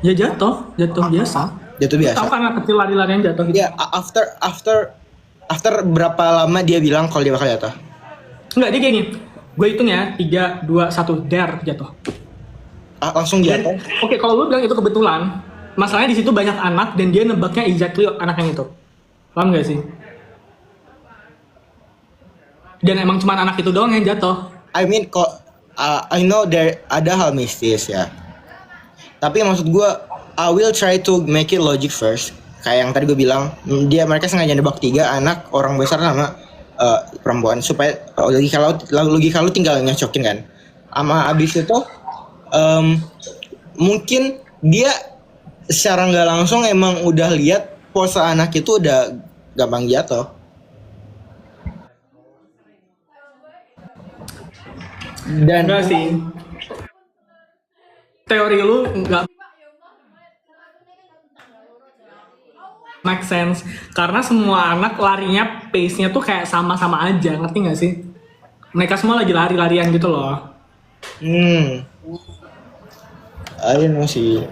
Ya jatuh biasa. Jatuh biasa. Tahu kan anak kecil lari-larian jatuh gitu. Ya after berapa lama dia bilang kalau dia bakal jatuh? Enggak, dia kayak gini. Gue hitung ya, 3, 2, 1, der jatuh. Langsung Dan, jatuh. oke, kalau lu bilang itu kebetulan, masalahnya di situ banyak anak dan dia nebaknya exactly anak yang itu. Paham gak sih? Dan emang cuma anak itu doang yang jatuh. I mean kok I know there ada hal mistis ya. Tapi maksud gue I will try to make it logic first. Kayak yang tadi gue bilang, mereka sengaja nebak 3 anak, orang besar sama perempuan supaya logika lu tinggal nyocokin kan. Sama abis itu mungkin dia secara nggak langsung emang udah lihat pose anak itu udah gampang jatuh. Dan Enggak sih. Teori lu enggak make sense karena semua anak larinya pace-nya tuh kayak sama-sama aja, ngerti nggak sih? Mereka semua lagi lari-larian gitu loh. I don't know sih.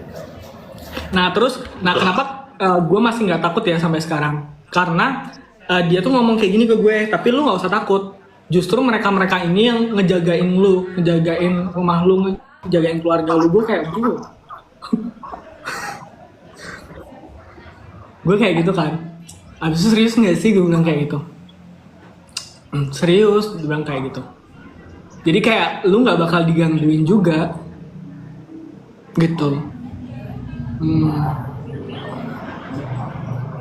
Nah kenapa gue masih nggak takut ya sampai sekarang? Karena dia tuh ngomong kayak gini ke gue, tapi lu nggak usah takut. Justru mereka ini yang ngejagain lu, ngejagain rumah lu, ngejagain keluarga lu. Gue kayak bro. Gue kayak gitu kan. Abis itu serius nggak sih gue bilang kayak gitu. Serius, dia bilang kayak gitu. Jadi kayak lu nggak bakal digangguin juga, gitu.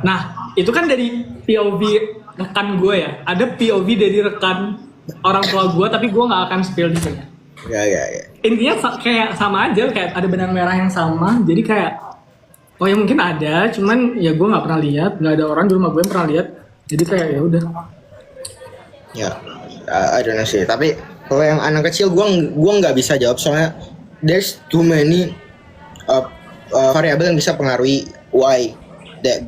Nah itu kan dari POV rekan gue ya. Ada POV dari rekan orang tua gue, tapi gue nggak akan spill di sini. Ya. Intinya kayak sama aja, kayak ada benang merah yang sama. Jadi kayak oh ya mungkin ada, cuman ya gue nggak pernah lihat, nggak ada orang di rumah gue yang pernah lihat. Jadi kayak ya udah. Ya, I don't know sih. Tapi kalau yang anak kecil, gua nggak bisa jawab soalnya there's too many variabel yang bisa pengaruhi why that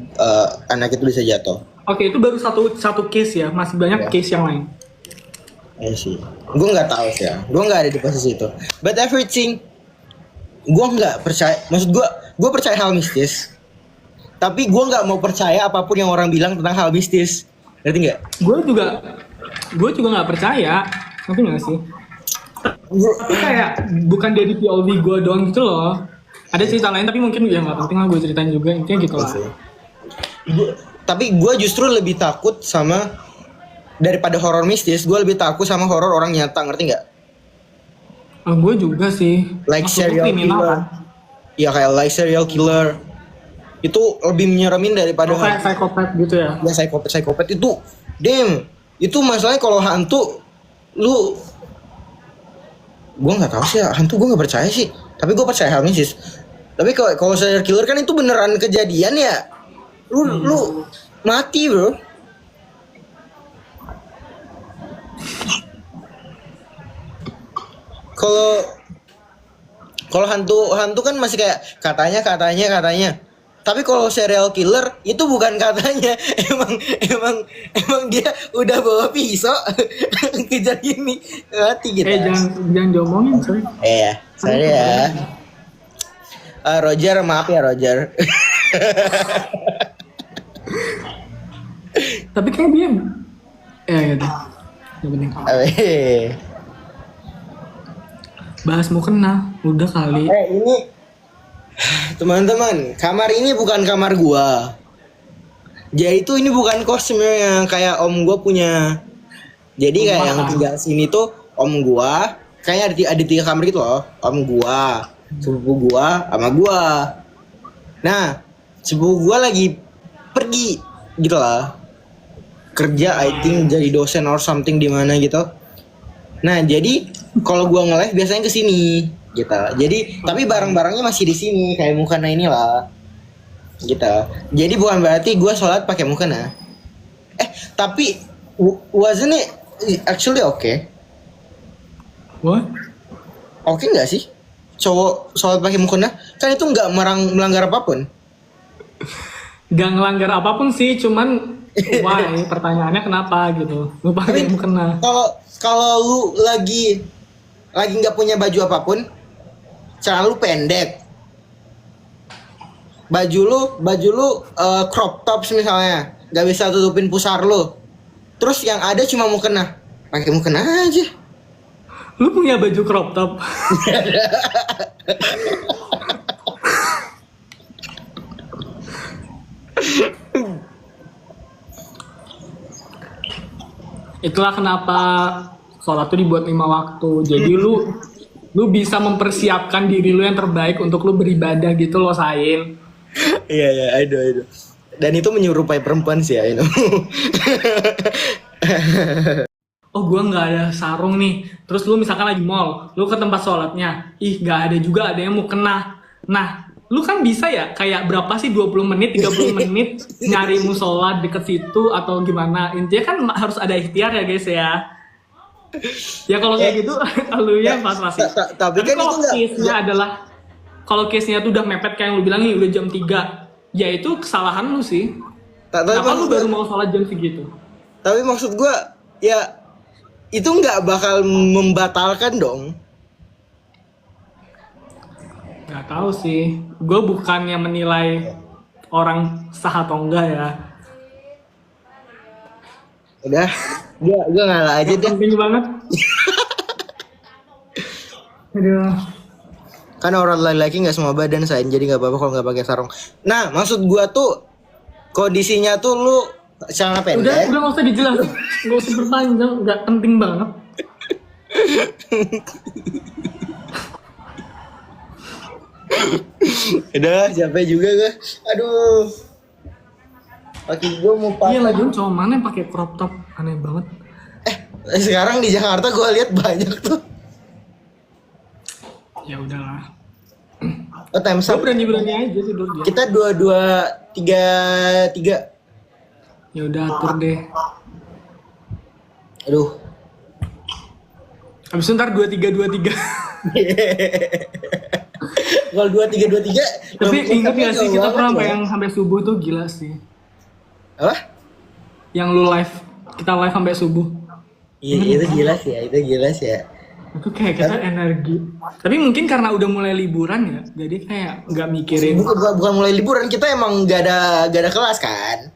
anak itu bisa jatuh. Oke, itu baru satu case ya, masih banyak case yang lain. Ya sih. Gue nggak tahu sih ya. Gue nggak ada di posisi itu. But everything, gue nggak percaya. Maksud gue percaya hal mistis. Tapi gue nggak mau percaya apapun yang orang bilang tentang hal mistis. Ngerti nggak? Gue juga nggak percaya, ngerti nggak sih? Tapi kayak bukan dari POV gue doang gitu loh. Ada cerita lain tapi mungkin ya nggak penting lah gue ceritain juga, intinya gitu lah. Tapi gue justru lebih takut sama daripada horor mistis. Gue lebih takut sama horor orang nyata, ngerti nggak? Gue juga sih. Like Maksudnya serial kriminal, killer. kan? Ya kayak like serial killer. Itu lebih menyeremin daripada Kayak psikopat gitu ya. Ya psikopat itu, damn, itu masalahnya kalau hantu, gue nggak tahu sih ya, hantu gue nggak percaya sih, tapi gue percaya hal mistis. Tapi kalau serial killer kan itu beneran kejadian ya, lu mati bro. Kalau hantu kan masih kayak katanya. Tapi kalau serial killer itu bukan katanya, emang dia udah bawa pisau kejar ini mati gitu. Jangan diomongin coy. Sorry ya. Roger, maaf ya Roger. Tapi kayak dia gitu. Gak penting. Bahas mau kena, udah kali. Ini teman-teman, kamar ini bukan kamar gua. Jadi itu ini bukan kosnya yang kayak om gua punya. Jadi kayak yang tinggal sini tuh om gua, kayak ada 3 kamar gitu loh. Om gua, sepupu gua, sama gua. Nah, sepupu gua lagi pergi gitu lah. Kerja I think jadi dosen or something di mana gitu. Nah, jadi kalau gua nge-live biasanya ke sini gitu. Jadi tapi barang-barangnya masih di sini kayak mukena inilah. Gitu. Jadi bukan berarti gua sholat pakai mukena. Tapi wasn't it actually okay? What? Oke nggak sih? Cowok sholat pakai mukena kan itu nggak melanggar apapun. Gak ngelanggar apapun sih, cuman why? Pertanyaannya kenapa gitu? Lu pakai mukena. Kalau lu lagi nggak punya baju apapun, celana lu pendek, baju lu crop tops misalnya, nggak bisa tutupin pusar lu, terus yang ada cuma mukena, pakai mukena aja. Lu punya baju crop top? Itulah kenapa sholat tuh dibuat 5 waktu. Jadi lu bisa mempersiapkan diri lu yang terbaik untuk lu beribadah gitu loh, Sain. Iya, I know. Dan itu menyerupai perempuan sih ya, you know. Oh, gua nggak ada sarung nih. Terus lu misalkan lagi mall, lu ke tempat sholatnya, nggak ada juga, ada yang mau kena. Nah, lu kan bisa ya kayak berapa sih 20 menit, 30 menit nyari musola deket situ atau gimana. Intinya kan harus ada ikhtiar ya guys ya. Ya kalau kayak gitu lu ya pas-pas. Tapi kan kalau itu case-nya adalah kalau case-nya tuh udah mepet kayak yang lu bilang nih udah jam 3, ya itu kesalahan lu sih. Kenapa lu baru mau sholat jam segitu? Tapi maksud gua ya itu nggak bakal membatalkan dong. Nggak tahu sih, gue bukannya menilai orang sah atau enggak ya. Udah, gue ngalah aja deh. Penting banget. Aduh. Kan orang laki-laki nggak semua badan Sain, jadi nggak apa-apa kalau nggak pakai sarung. Nah, maksud gue tuh kondisinya tuh lu celana pendek. Udah nggak usah dijelasin, nggak usah berpanjang, nggak penting banget. Udah capek juga gue. Aduh. Kaki gue mau pakai. Iya lagi cowok mana yang pakai crop top, aneh banget. Sekarang di Jakarta gue lihat banyak tuh. Ya udahlah. Time Gue up. berani aja tidur dia. Kita 2233. Ya udah atur deh. Aduh. Habis itu ntar 2323. Kalau 2323 Tapi inget gak sih kita pernah sampai subuh tuh gila sih. Apa? Yang lu live, kita live sampai subuh. Iya, itu gila sih ya, itu gila sih ya. Itu kayak kita energi. Tapi mungkin karena udah mulai liburan ya, jadi kayak nggak mikirin. Bukan mulai liburan, kita emang gak ada kelas kan.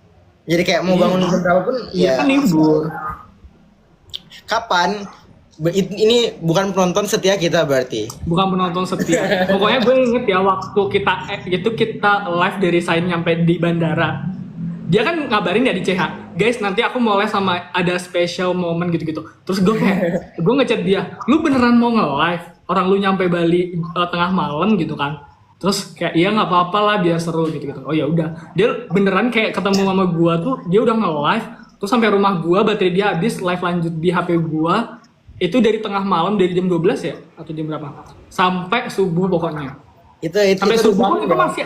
Jadi kayak mau bangun jam berapa pun ya. Kan libur. Kapan? Ini bukan penonton setia kita berarti. Bukan penonton setia. Pokoknya gue inget ya waktu kita live dari Sain nyampe di bandara. Dia kan ngabarin ya di CH, guys nanti aku mau live sama ada special moment gitu-gitu. Terus gue ngechat dia, lu beneran mau nge-live? Orang lu nyampe Bali tengah malam gitu kan. Terus kayak iya nggak apa-apa lah biar seru gitu-gitu. Oh ya udah, dia beneran kayak ketemu sama gue tuh dia udah nge-live. Terus sampai rumah gue baterai dia habis, live lanjut di HP gue. Itu dari tengah malam, dari jam 12 ya? Atau jam berapa? Sampai subuh pokoknya. Sampai subuh pun itu masih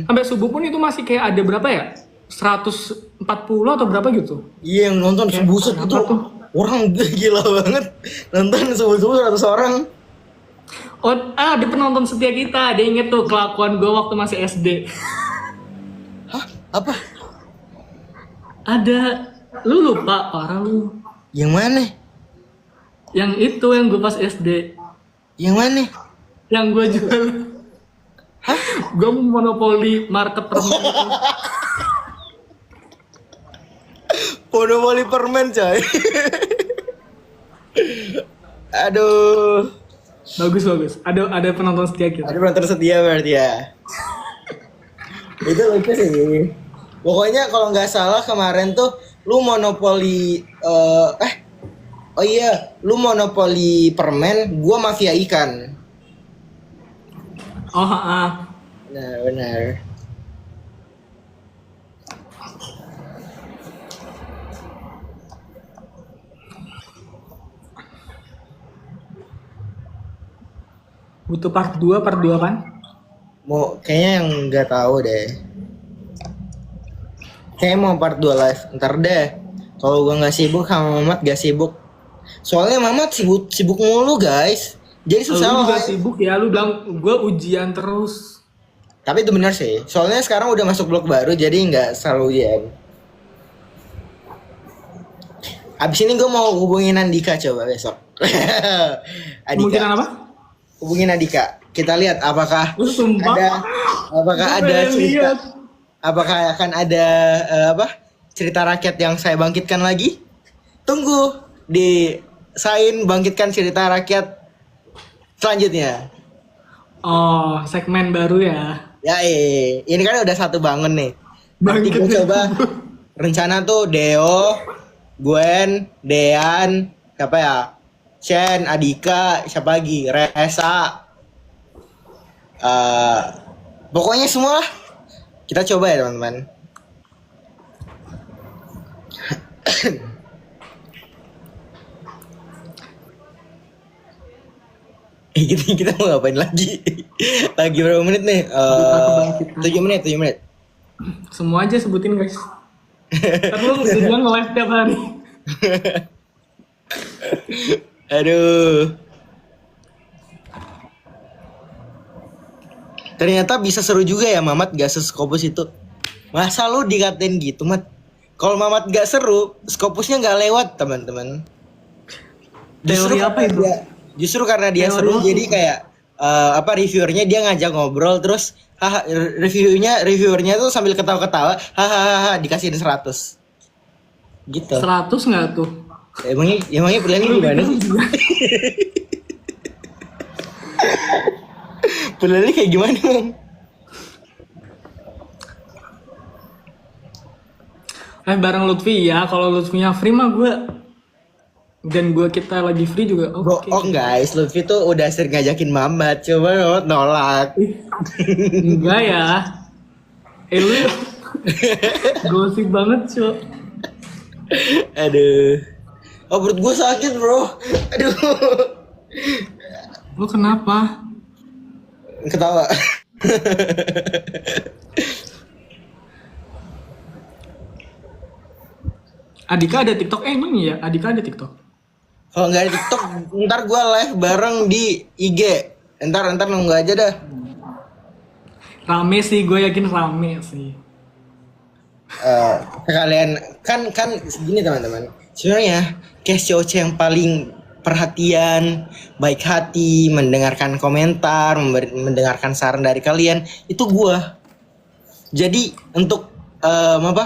sampai subuh pun itu masih kayak ada berapa ya? 140 atau berapa gitu. Iya, yang nonton subuh itu tuh orang gila banget. Nonton subuh 100 orang. Oh, ada penonton setia kita. Dia inget tuh kelakuan gue waktu masih SD. Hah? Apa? Ada. Lu lupa parah lu. Yang mana? Yang itu yang gue pas SD. Yang mana? Yang gue jual. Hah? Gue monopoli market permen. Monopoli permen coy. Aduh. Bagus. Ada penonton setia kita. Ada penonton setia berarti ya. Itu lucu sih. Pokoknya kalau nggak salah kemarin tuh lu monopoli oh iya, lu monopoli permen, gua mafia ikan. Oh, Nah, benar. Butuh part 2 kan? Mau kayaknya yang nggak tahu deh. Kayaknya mau part 2 live. Ntar deh. Kalau gua nggak sibuk sama Mamat gak sibuk. Soalnya Mamat sibuk mulu guys. Jadi susah lu juga lah. sibuk ya, lu bilang gue ujian terus. Tapi itu benar sih. Soalnya sekarang udah masuk blok baru jadi nggak selalu ujian. Abis ini gue mau hubungin Andika coba besok. Mungkin apa? Hubungin Andika. Kita lihat apakah Sumpah. ada cerita. Apakah akan ada cerita rakyat yang saya bangkitkan lagi? Tunggu di Sain bangkitkan cerita rakyat selanjutnya. Oh, segmen baru ya. Ya ini kan udah satu bangun nih. Nanti gue coba rencana tuh Deo, Gwen, Dean, siapa ya? Chen, Adika, siapa lagi? Resa. Pokoknya semua lah. Kita coba ya teman-teman. Kita mau ngapain lagi? Lagi berapa menit nih? 7 menit. Semua aja sebutin guys. Ntar lu udah nge-live tiap hari. Aduh. Ternyata bisa seru juga ya Mamat gak se-Scopus itu. Masa lu dikatain gitu Mat? Kalau Mamat gak seru, Scopusnya gak lewat teman-teman. Teori apa itu? Justru karena dia seru jadi kayak reviewernya dia ngajak ngobrol terus reviewernya tuh sambil ketawa-ketawa hahaha dikasihin 100 gitu. 100 nggak tuh? Emangnya pilihannya gimana sih? Pilihannya kayak gimana Bang? Bareng Lutfi ya, kalau Lutfinya free mah gue dan kita lagi free juga. Okay. Oh guys, Lutfi tuh udah sering ngajakin Mamat, coba Mamat nolak. Enggak ya. Lu gosip banget Cok. Aduh. Oh perut gue sakit bro. Aduh. Lu kenapa? Ketawa. Adika ada TikTok? Emang iya, Adika ada TikTok. Kalau nggak ada TikTok, ntar gue live bareng di IG. Ntar nunggu aja dah. Rame sih, gue yakin rame sih. Kalian kan segini teman-teman. Sebenarnya Cash COC yang paling perhatian, baik hati, mendengarkan komentar, mendengarkan saran dari kalian itu gua. Jadi untuk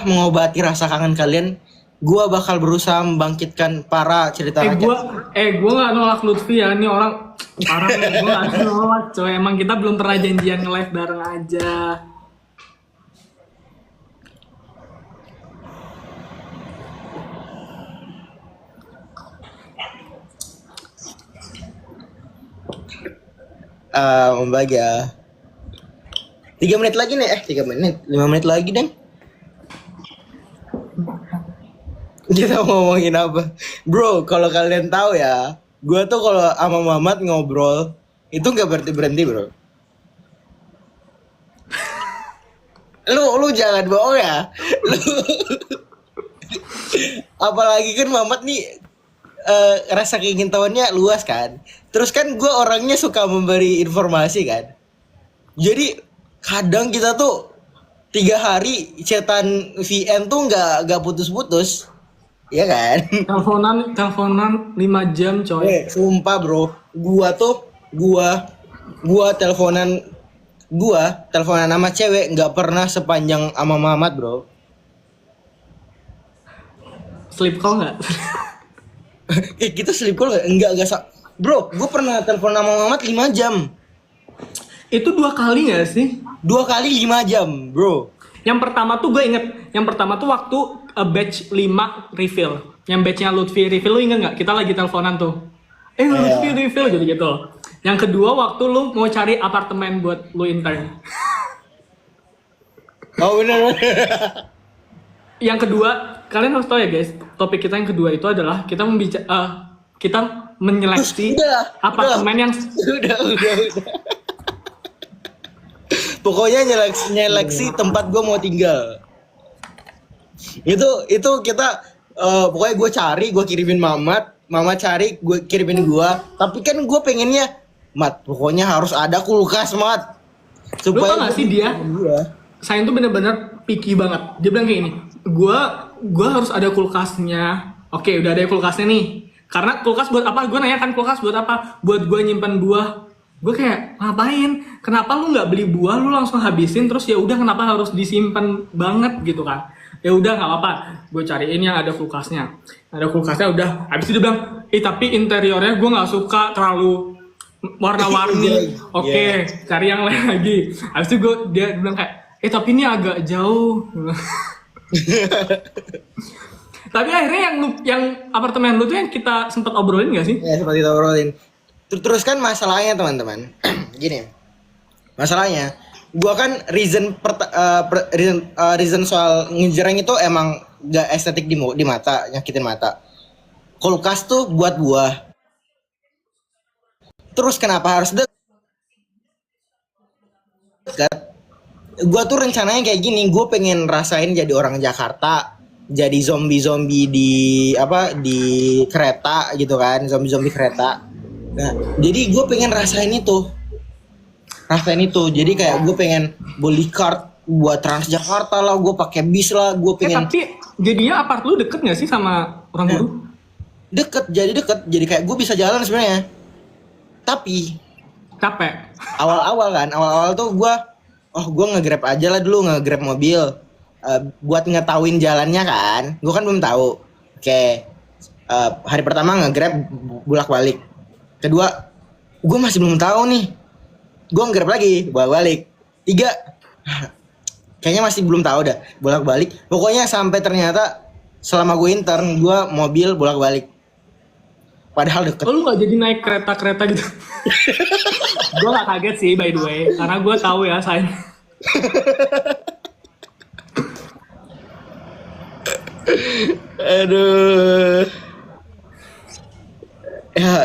mengobati rasa kangen kalian, gua bakal berusaha membangkitkan para cerita rakyat. Gue nggak nolak Lutfi ya, ini orang parah nih, gue nggak nolak coy. Emang kita belum pernah janjian nge-live bareng aja. Membagi ya. 3 menit lagi nih, 3 menit, 5 menit lagi deh. Kita ngomongin apa? Bro, kalau kalian tahu ya, gue tuh kalau sama Mamat ngobrol itu nggak berhenti bro. Lu jangan bohong ya. Apalagi kan Mamat nih rasa keingintahuannya luas kan. Terus kan gue orangnya suka memberi informasi kan. Jadi kadang kita tuh 3 hari chatan VN tuh nggak putus-putus. Iya kan? Teleponan 5 jam coy. Sumpah bro, gua teleponan sama cewek nggak pernah sepanjang sama Mamat bro. Sleep call nggak? Kita sleep call enggak bro, gue pernah telepon sama Mamat 5 jam. Itu 2 kali nggak sih? 2 kali 5 jam bro. Yang pertama tuh gue inget, yang pertama tuh waktu batch 5 refill. Yang batchnya Lutfi refill, lu inget nggak? Kita lagi teleponan tuh. Lutfi refill gitu. Yang kedua waktu lu mau cari apartemen buat lu intern. Oh bener. Yang kedua, kalian harus tahu ya guys, topik kita yang kedua itu adalah kita kita menyeleksi apartemen yang udah. Pokoknya nyeleksi tempat gue mau tinggal. Itu kita pokoknya gue cari, gue kirimin Mama cari, gue kirimin gue. Tapi kan gue pengennya, Mat, pokoknya harus ada kulkas, Mat. Supaya lu tau gak sih dia? Saya tuh bener-bener picky banget. Dia bilang kayak ini, gue harus ada kulkasnya. Oke, udah ada kulkasnya nih. Karena kulkas buat apa? Gue nanya kan kulkas buat apa? Buat gue nyimpan buah. Gue kayak ngapain? Kenapa lu nggak beli buah, lu langsung habisin terus ya udah kenapa harus disimpan banget gitu kan? Ya udah nggak apa-apa, gue cariin yang ada kulkasnya. Ada kulkasnya udah. Habis itu dia bilang, tapi interiornya gue nggak suka terlalu warna-warni. Oke, cari yang lain lagi. Habis itu dia bilang kayak, tapi ini agak jauh. Tapi akhirnya yang apartemen lu tuh yang kita sempat obrolin nggak sih? Ya sempat kita obrolin. Terus kan masalahnya teman-teman, gini, masalahnya, gua kan reason soal ngejreng itu emang gak estetik di mata, nyakitin mata. Kulkas tuh buat buah. Terus kenapa harus dekat? Gua tuh rencananya kayak gini, gue pengen rasain jadi orang Jakarta, jadi zombie di kereta gitu kan, zombie kereta. Nah, jadi gue pengen rasain itu. Jadi kayak gue pengen beli card buat Transjakarta lah, gue pakai bis lah, gue pengen. Tapi jadinya apart lu deket nggak sih sama orang guru? Deket. Jadi kayak gue bisa jalan sebenarnya. Tapi capek. Awal-awal tuh gue nge-grab aja lah dulu, nge-grab mobil. Buat ngetahuin jalannya kan. Gue kan belum tahu. Oke. Hari pertama nge-grab bolak-balik. Kedua, gue masih belum tahu nih. Gue nge-grab lagi, bolak-balik. 3, kayaknya masih belum tahu dah, bolak-balik. Pokoknya sampai ternyata selama gue intern, gue mobil bolak-balik. Padahal deket. Lu gak jadi naik kereta-kereta gitu? Gue gak kaget sih by the way, karena gue tahu ya saya. Aduh.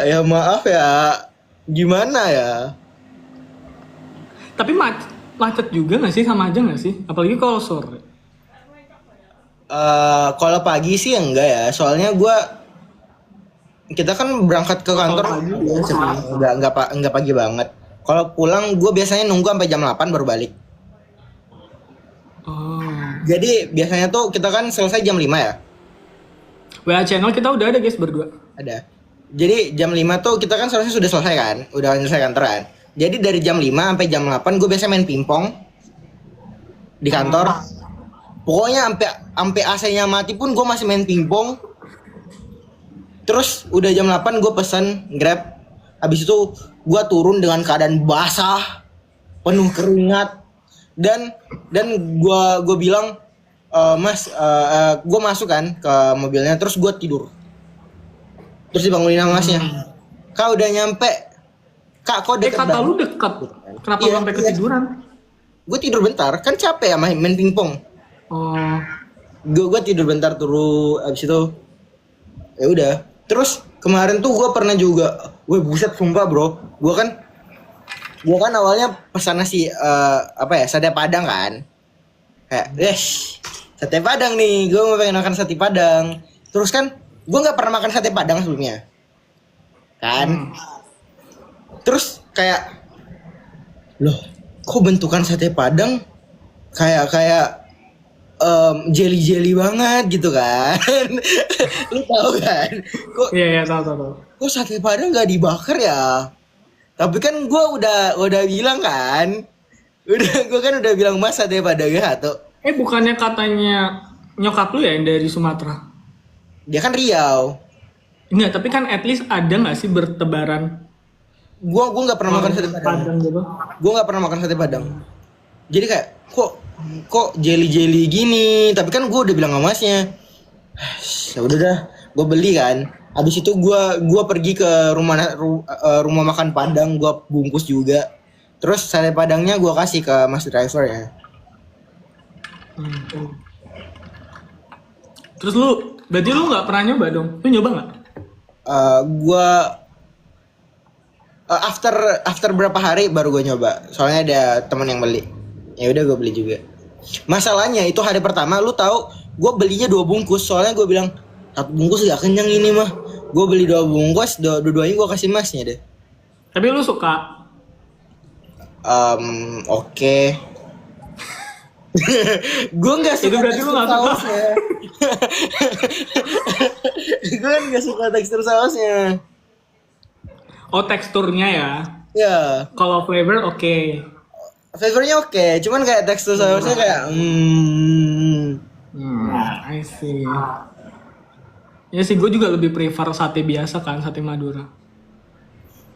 Ya maaf ya. Gimana ya? Tapi macet juga nggak sih, sama aja nggak sih? Apalagi kalau sore. Kalau pagi sih enggak ya, soalnya kita kan berangkat ke kantor pagi? enggak pagi banget. Kalau pulang gue biasanya nunggu sampai jam 8 baru balik. Oh. Jadi biasanya tuh kita kan selesai jam 5 ya. WA channel kita udah ada guys berdua. Ada. Jadi jam 5 tuh kita kan seharusnya sudah selesai kan, udah selesai kantoran. Jadi dari jam 5 sampai jam 8 gue biasa main pingpong di kantor. Pokoknya sampai AC-nya mati pun gue masih main pingpong. Terus udah jam 8 gue pesan Grab. Habis itu gue turun dengan keadaan basah, penuh keringat, dan gue bilang, Mas, gue masuk kan ke mobilnya, terus gue tidur. Terus dibangunin sama masnya. Kak udah nyampe. Kak kok deket Kata lu banget? dekat. Kenapa Iya, lu sampai iya. ketiduran? Gue tidur bentar, kan capek ya main pingpong. Oh. Gue tidur bentar turu, abis itu ya udah. Terus kemarin tuh gue pernah juga, gue buset sumpah bro, gue kan awalnya pesan nasi sate padang kan, kayak sate padang nih, gue mau pengen makan sate padang. Terus kan gue nggak pernah makan sate padang sebelumnya, kan. Terus kayak, loh, kok bentukan sate padang kayak jelly banget gitu kan. Lu tahu kan? Iya, tahu. Kok sate padang nggak dibakar ya? Tapi kan gue udah bilang kan, gue kan udah bilang Mas sate padangnya satu. Bukannya katanya nyokap lu ya yang dari Sumatera? Dia kan Riau. Enggak, tapi kan at least ada nggak sih bertebaran Gue nggak pernah makan sate padang. Padang gitu? Gue nggak pernah makan sate padang. Jadi kayak kok jelly gini. Tapi kan gue udah bilang sama Masnya. Ya udah dah, gue beli kan. Habis itu gue pergi ke rumah makan Padang, gue bungkus juga. Terus sate padangnya gue kasih ke Mas driver ya. Terus berarti lu nggak pernah nyoba dong? Lu nyoba nggak? Gue after berapa hari baru gue nyoba. Soalnya ada teman yang beli. Ya udah gue beli juga. Masalahnya itu hari pertama, lu tahu, gue belinya 2 bungkus. Soalnya gue bilang 1 bungkus gak kenyang ini mah. Gue beli 2 bungkus, dua-duanya gue kasih Masnya deh. Tapi lu suka? Oke. Gue nggak Itu suka berarti lu tekstur nggak suka? sausnya. Gue nggak suka tekstur sausnya. Oh, teksturnya ya. Ya, Kalau flavor oke. flavornya oke, cuman kayak tekstur sausnya kayak I see. Ya sih, gue juga lebih prefer sate biasa kan, sate Madura.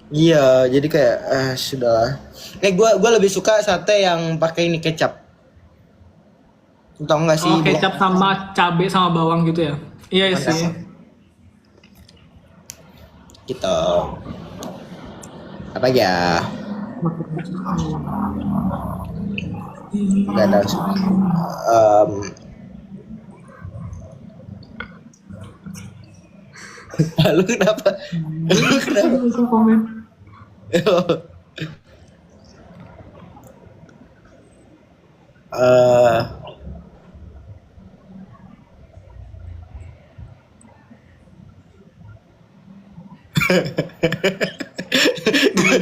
Iya, jadi kayak sudah. Kayak gue lebih suka sate yang pakai ini kecap. Tau nggak sih? Oh, kecap sama cabe sama bawang gitu ya? Iya sih. Gitu. Apa ya? Gak tahu sih. Lu kenapa? Lu kenapa? Bisa komen.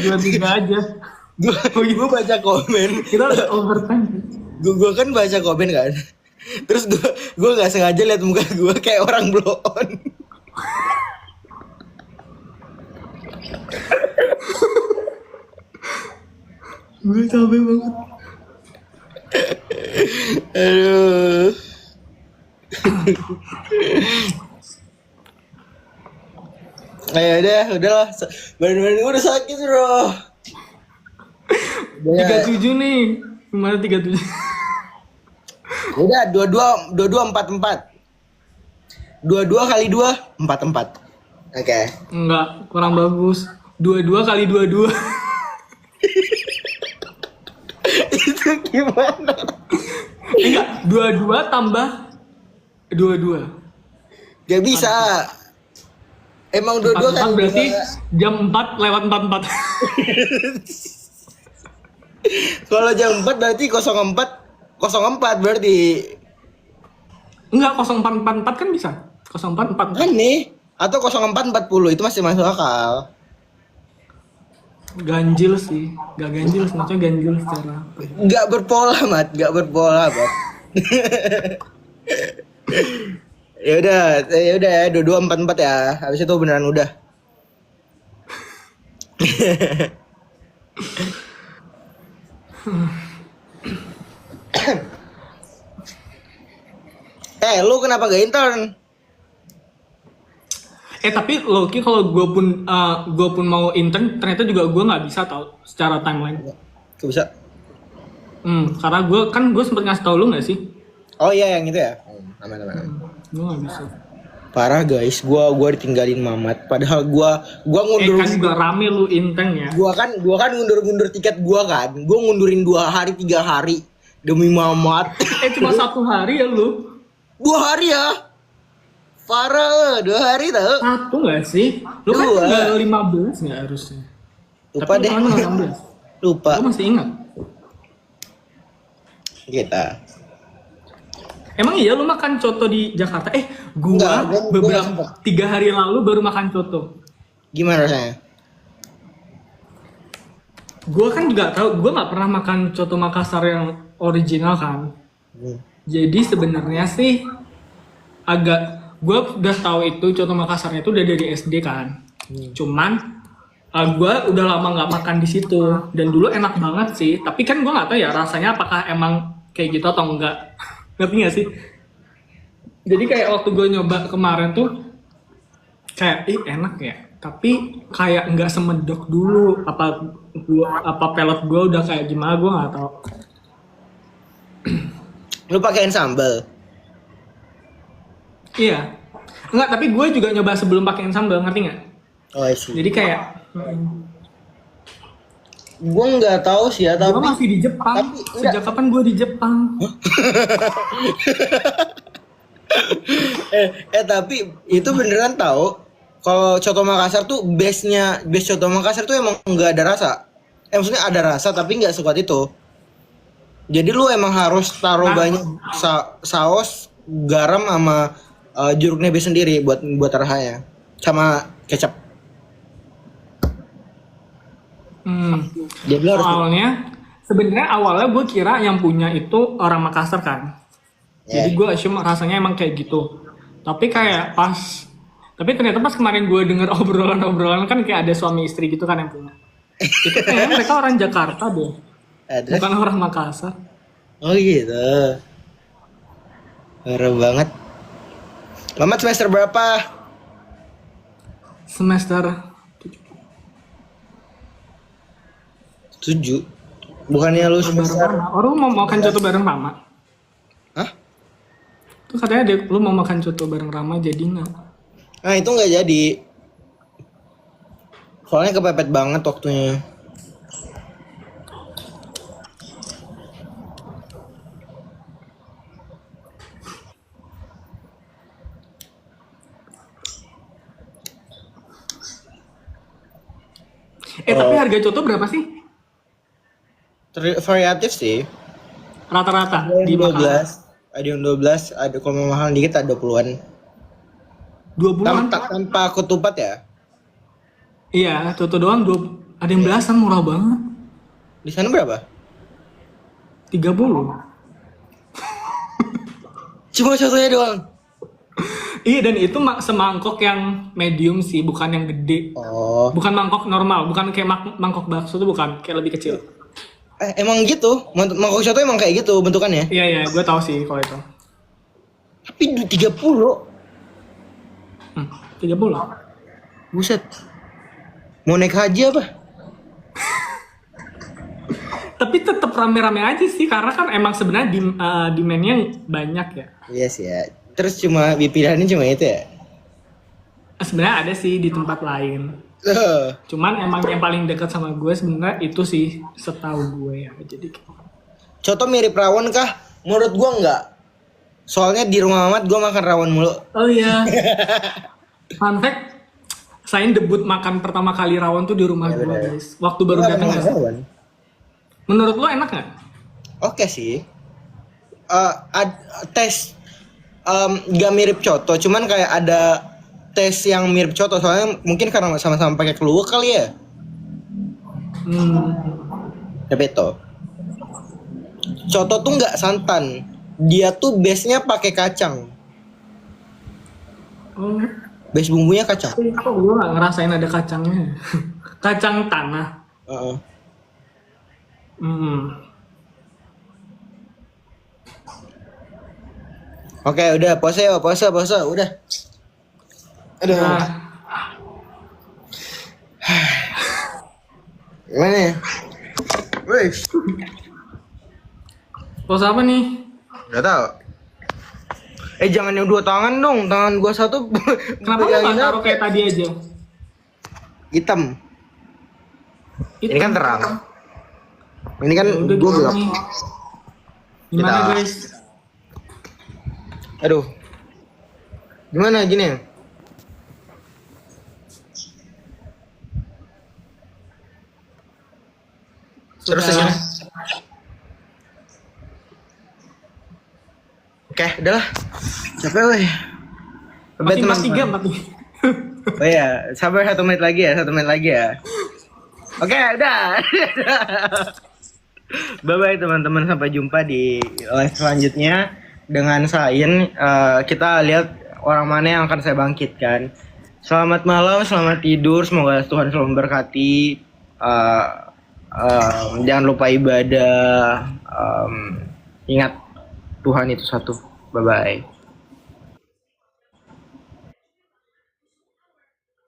Dua tiga aja. Gue baca komen. Kita udah overtime. Gue kan baca komen kan. Terus gue nggak sengaja lihat muka gue kayak orang blow on. Gue capek banget. Aduh. Udahlah. Badan gue udah sakit bro. 37 nih. Gimana 37? Udah 22 44. 22 kali 2 44. Oke. Enggak, kurang bagus. 22 kali 22. Itu gimana? Enggak, 22 tambah 22. Gak bisa. Emang 22 kan 44 berarti jam 4 lewat 44. Kalau jam 4 berarti 04 berarti. Enggak, 0444 kan bisa. 0444. Aneh. Atau 0440 itu masih masuk akal. Ganjil sih. Gak ganjil, maksudnya ganjil secara Nggak berpola, Mat. Nggak berpola, Mat. Ya udah ya 2244 ya. Habis itu beneran udah. Lu kenapa gak intern? tapi Loki kalau gue pun mau intern ternyata juga gue nggak bisa tau secara timeline. Gak bisa. Karena gue sempet ngasih tau lu nggak sih? Oh iya yang itu ya. Aman. Gue nggak bisa. Parah guys, gua ditinggalin Mamat. Padahal gua ngundur. Kan juga rame lu intern ya. Gua kan ngundur tiket gua kan. Gua ngundurin 2 hari 3 hari demi Mamat. Cuma 1 hari ya lu? 2 hari ya. Parah, 2 hari tau. 1 nggak sih? Lu kan 2. tinggal 15 nggak harusnya? Lupa Tapi deh. lu kan 16. Lupa. Gue masih ingat. Kita. Emang iya lu makan coto di Jakarta? Gua Enggak, gua beberapa nggak sempet. 3 hari lalu baru makan coto. Gimana rasanya? Gua kan juga tahu, gua nggak pernah makan coto Makassar yang original kan. Jadi sebenarnya sih gua udah tahu itu coto Makassarnya itu udah dari SD kan. Cuman gua udah lama nggak makan di situ dan dulu enak banget sih. Tapi kan gua nggak tahu ya rasanya apakah emang kayak gitu atau enggak. Ngerti gak sih? Jadi kayak waktu gue nyoba kemarin tuh kayak enak ya, tapi kayak nggak semedok dulu. Apa pelot gue udah kayak gimana gue nggak tahu. Lu pakein sambal. Iya, nggak, tapi gue juga nyoba sebelum pakein sambal, ngerti nggak? Oh, I see. Jadi kayak Gua nggak tahu sih ya, gue tapi masih di Jepang. Sejak kapan gue di Jepang? Tapi itu beneran tahu kalau coto Makassar tuh base coto Makassar tuh emang nggak ada rasa. Maksudnya ada rasa tapi nggak sekuat itu. Jadi lu emang harus taruh banyak saus, garam sama jeruk nipis sendiri buat rasanya. Sama kecap. Jadi lu harus Sebenarnya awalnya gue kira yang punya itu orang Makassar kan. Jadi gue assume rasanya emang kayak gitu. Tapi ternyata pas kemarin gue denger obrolan kan kayak ada suami istri gitu kan yang punya. Itu kayaknya mereka orang Jakarta deh. Bukan orang Makassar. Oh gitu. Parah banget. Mamat semester berapa? Semester 7. Bukannya lu bareng semester? Rama. Lu mau makan coto bareng Rama? Hah? Tuh katanya lu mau makan coto bareng Rama jadi nggak? Nah itu nggak jadi. Soalnya kepepet banget waktunya. Tapi harga coto berapa sih? Variatif sih. Rata-rata Ada di yang Makassar. 12, ada yang 12, ada kalau mau mahal dikit ada 20-an. 20-an? Tanpa ketupat ya? Iya, coto doang ada yang belasan, murah banget. Di sana berapa? 30. Cuma satunya doang. Iya, dan itu semangkok yang medium sih, bukan yang gede. Oh. Bukan mangkok normal, bukan kayak mangkok bakso tuh, bukan, kayak lebih kecil. Emang gitu? Mangkok soto emang kayak gitu bentukannya? Iya, gue tahu sih kalau itu. Tapi 30. 30. Buset. Mau naik haji apa? Tapi tetap rame-rame aja sih, karena kan emang sebenarnya demand-nya banyak ya. Iya sih ya. Terus cuma pilihannya cuma itu ya? Sebenarnya ada sih di tempat lain. Cuman emang yang paling dekat sama gue sebenarnya itu sih setahu gue ya. Jadi Coto mirip rawon kah? Menurut gua enggak. Soalnya di rumah Mamat gua makan rawon mulu. oh iya. Fun fact, saya debut makan pertama kali rawon tuh di rumah gue guys. Waktu baru datang nggak sih? Rawon. Menurut lo enak nggak? Oke sih. Tes nggak mirip coto, cuman kayak ada tes yang mirip coto soalnya mungkin karena sama-sama pakai kluwek kali ya. Hmm. Cepeto. Coto tuh nggak santan, dia tuh base-nya pakai kacang, Oh, base bumbunya kacang. tapi kok gue nggak ngerasain ada kacangnya? Kacang tanah. Heeh. Hmm. Oke, udah pose udah. Aduh. Nah, Gimana ya? Wih, pos apa nih? nggak tahu. Jangan yang dua tangan dong, tangan gua satu Kenapa lu pegangin nggak taruh apa? kayak tadi aja? Hitam. Ini kan terang. Ini kan Ya udah gua gitu gelap. nih. Gimana Kita- guys? Aduh. Gimana gini? Terus Sudah. aja. Oke, udahlah. Capek weh. Bye, Masih 4-3, teman-teman. 4-3. Oh iya, sabar 1 menit lagi ya, 1 menit lagi ya. Oke, udah. Bye-bye teman-teman, sampai jumpa di live selanjutnya dengan Sain. Kita lihat orang mana yang akan saya bangkitkan. Selamat malam, selamat tidur, semoga Tuhan selalu memberkati. Jangan lupa ibadah. Ingat Tuhan itu satu. Bye-bye.